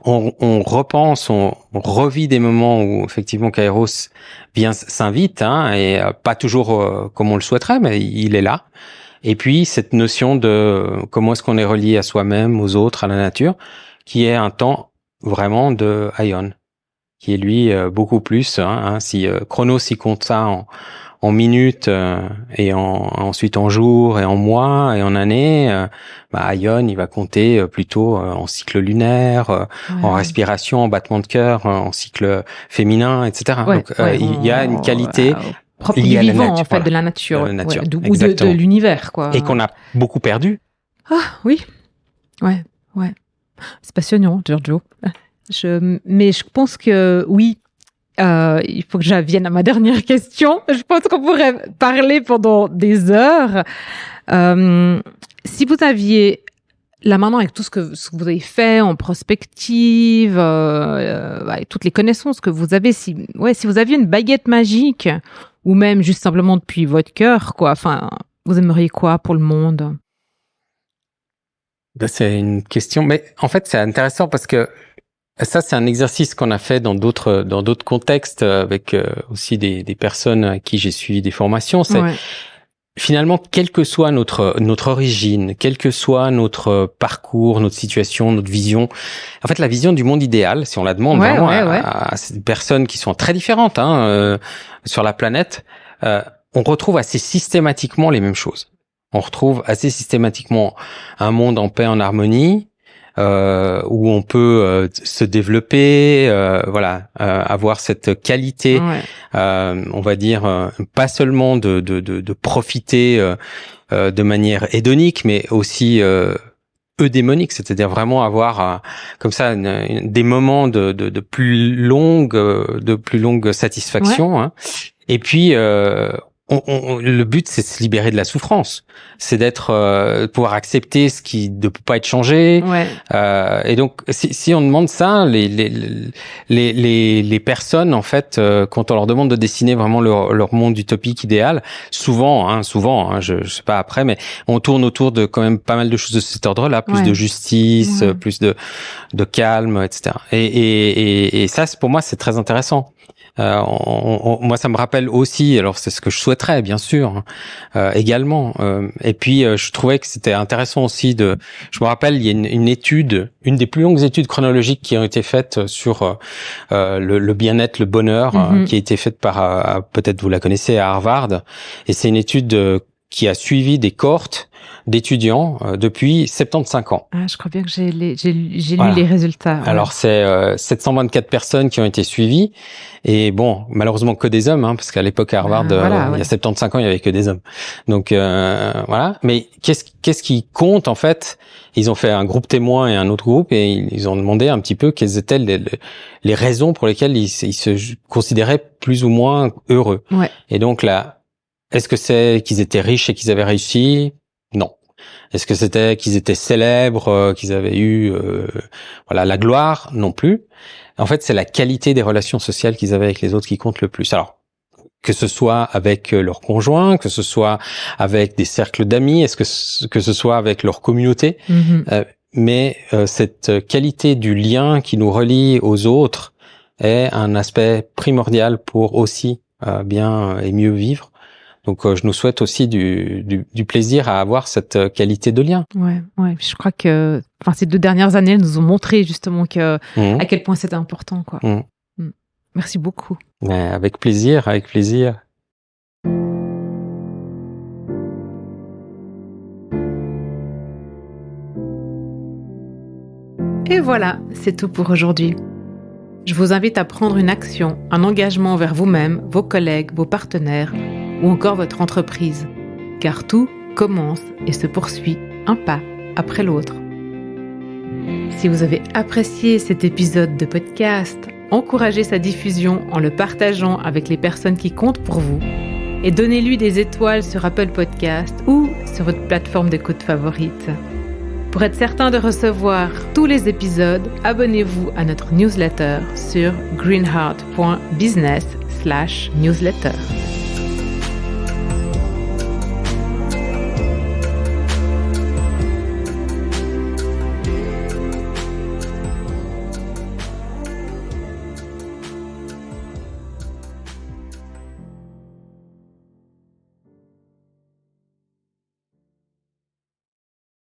On repense, on revit des moments où effectivement Kairos s'invite et pas toujours comme on le souhaiterait, mais il est là. Et puis, cette notion de comment est-ce qu'on est relié à soi-même, aux autres, à la nature, qui est un temps vraiment de Aion, qui est lui beaucoup plus. Si Chronos il compte ça en minutes et ensuite en jours et en mois et en années, Ion il va compter plutôt en cycle lunaire, en respiration, en battement de cœur, en cycle féminin, etc. Donc il y a une qualité propre du vivant en fait, de la nature, ou de l'univers, quoi. Et qu'on a beaucoup perdu. Ah oui, ouais, c'est passionnant, Giorgio. Mais je pense que oui. Il faut que j'avienne à ma dernière question. Je pense qu'on pourrait parler pendant des heures. Si vous aviez, là maintenant avec tout ce que vous avez fait en prospective, et toutes les connaissances que vous avez, si vous aviez une baguette magique, ou même juste simplement depuis votre cœur, quoi. Enfin, vous aimeriez quoi pour le monde? C'est une question, mais en fait c'est intéressant parce que ça, c'est un exercice qu'on a fait dans d'autres contextes avec aussi des personnes à qui j'ai suivi des formations. C'est finalement, quelle que soit notre origine, quel que soit notre parcours, notre situation, notre vision. En fait, la vision du monde idéal, si on la demande vraiment à ces personnes qui sont très différentes sur la planète, on retrouve assez systématiquement les mêmes choses. On retrouve assez systématiquement un monde en paix, en harmonie, où on peut se développer, avoir cette qualité, on va dire, pas seulement de profiter de manière hédonique, mais aussi eudémonique, c'est-à-dire vraiment avoir comme ça des moments de plus longue satisfaction. Et puis le but, c'est de se libérer de la souffrance, c'est d'être pouvoir accepter ce qui ne peut pas être changé. Et donc, si on demande ça, les personnes, en fait, quand on leur demande de dessiner vraiment leur monde utopique idéal, souvent, je sais pas après, mais on tourne autour de quand même pas mal de choses de cet ordre-là, plus de justice, plus de calme, etc. Et ça, pour moi, c'est très intéressant. Moi, ça me rappelle aussi, alors c'est ce que je souhaiterais, bien sûr, également. Et puis, je trouvais que c'était intéressant aussi je me rappelle, il y a une étude, une des plus longues études chronologiques qui ont été faites sur le bien-être, le bonheur, qui a été faite par, peut-être vous la connaissez, à Harvard. Et c'est une étude qui a suivi des cohortes d'étudiants depuis 75 ans. Ah, je crois bien que j'ai lu les résultats. Alors c'est 724 personnes qui ont été suivies et bon, malheureusement que des hommes, parce qu'à l'époque à Harvard, il y a 75 ans, il y avait que des hommes. Donc voilà. Mais qu'est-ce qui compte en fait? Ils ont fait un groupe témoin et un autre groupe et ils ont demandé un petit peu quelles étaient les raisons pour lesquelles ils se considéraient plus ou moins heureux. Et donc là, est-ce que c'est qu'ils étaient riches et qu'ils avaient réussi? Non. Est-ce que c'était qu'ils étaient célèbres, qu'ils avaient eu la gloire? Non plus. En fait, c'est la qualité des relations sociales qu'ils avaient avec les autres qui compte le plus. Alors, que ce soit avec leurs conjoints, que ce soit avec des cercles d'amis, que ce soit avec leur communauté, mais cette qualité du lien qui nous relie aux autres est un aspect primordial pour aussi bien et mieux vivre. Donc, je nous souhaite aussi du plaisir à avoir cette qualité de lien. Ouais. Je crois que, ces 2 dernières années, elles nous ont montré justement à quel point c'était important, quoi. Merci beaucoup. Avec plaisir. Et voilà, c'est tout pour aujourd'hui. Je vous invite à prendre une action, un engagement envers vous-même, vos collègues, vos partenaires, ou encore votre entreprise, car tout commence et se poursuit un pas après l'autre. Si vous avez apprécié cet épisode de podcast, encouragez sa diffusion en le partageant avec les personnes qui comptent pour vous et donnez-lui des étoiles sur Apple Podcast ou sur votre plateforme d'écoute favorite. Pour être certain de recevoir tous les épisodes, abonnez-vous à notre newsletter sur greenheart.business/newsletter.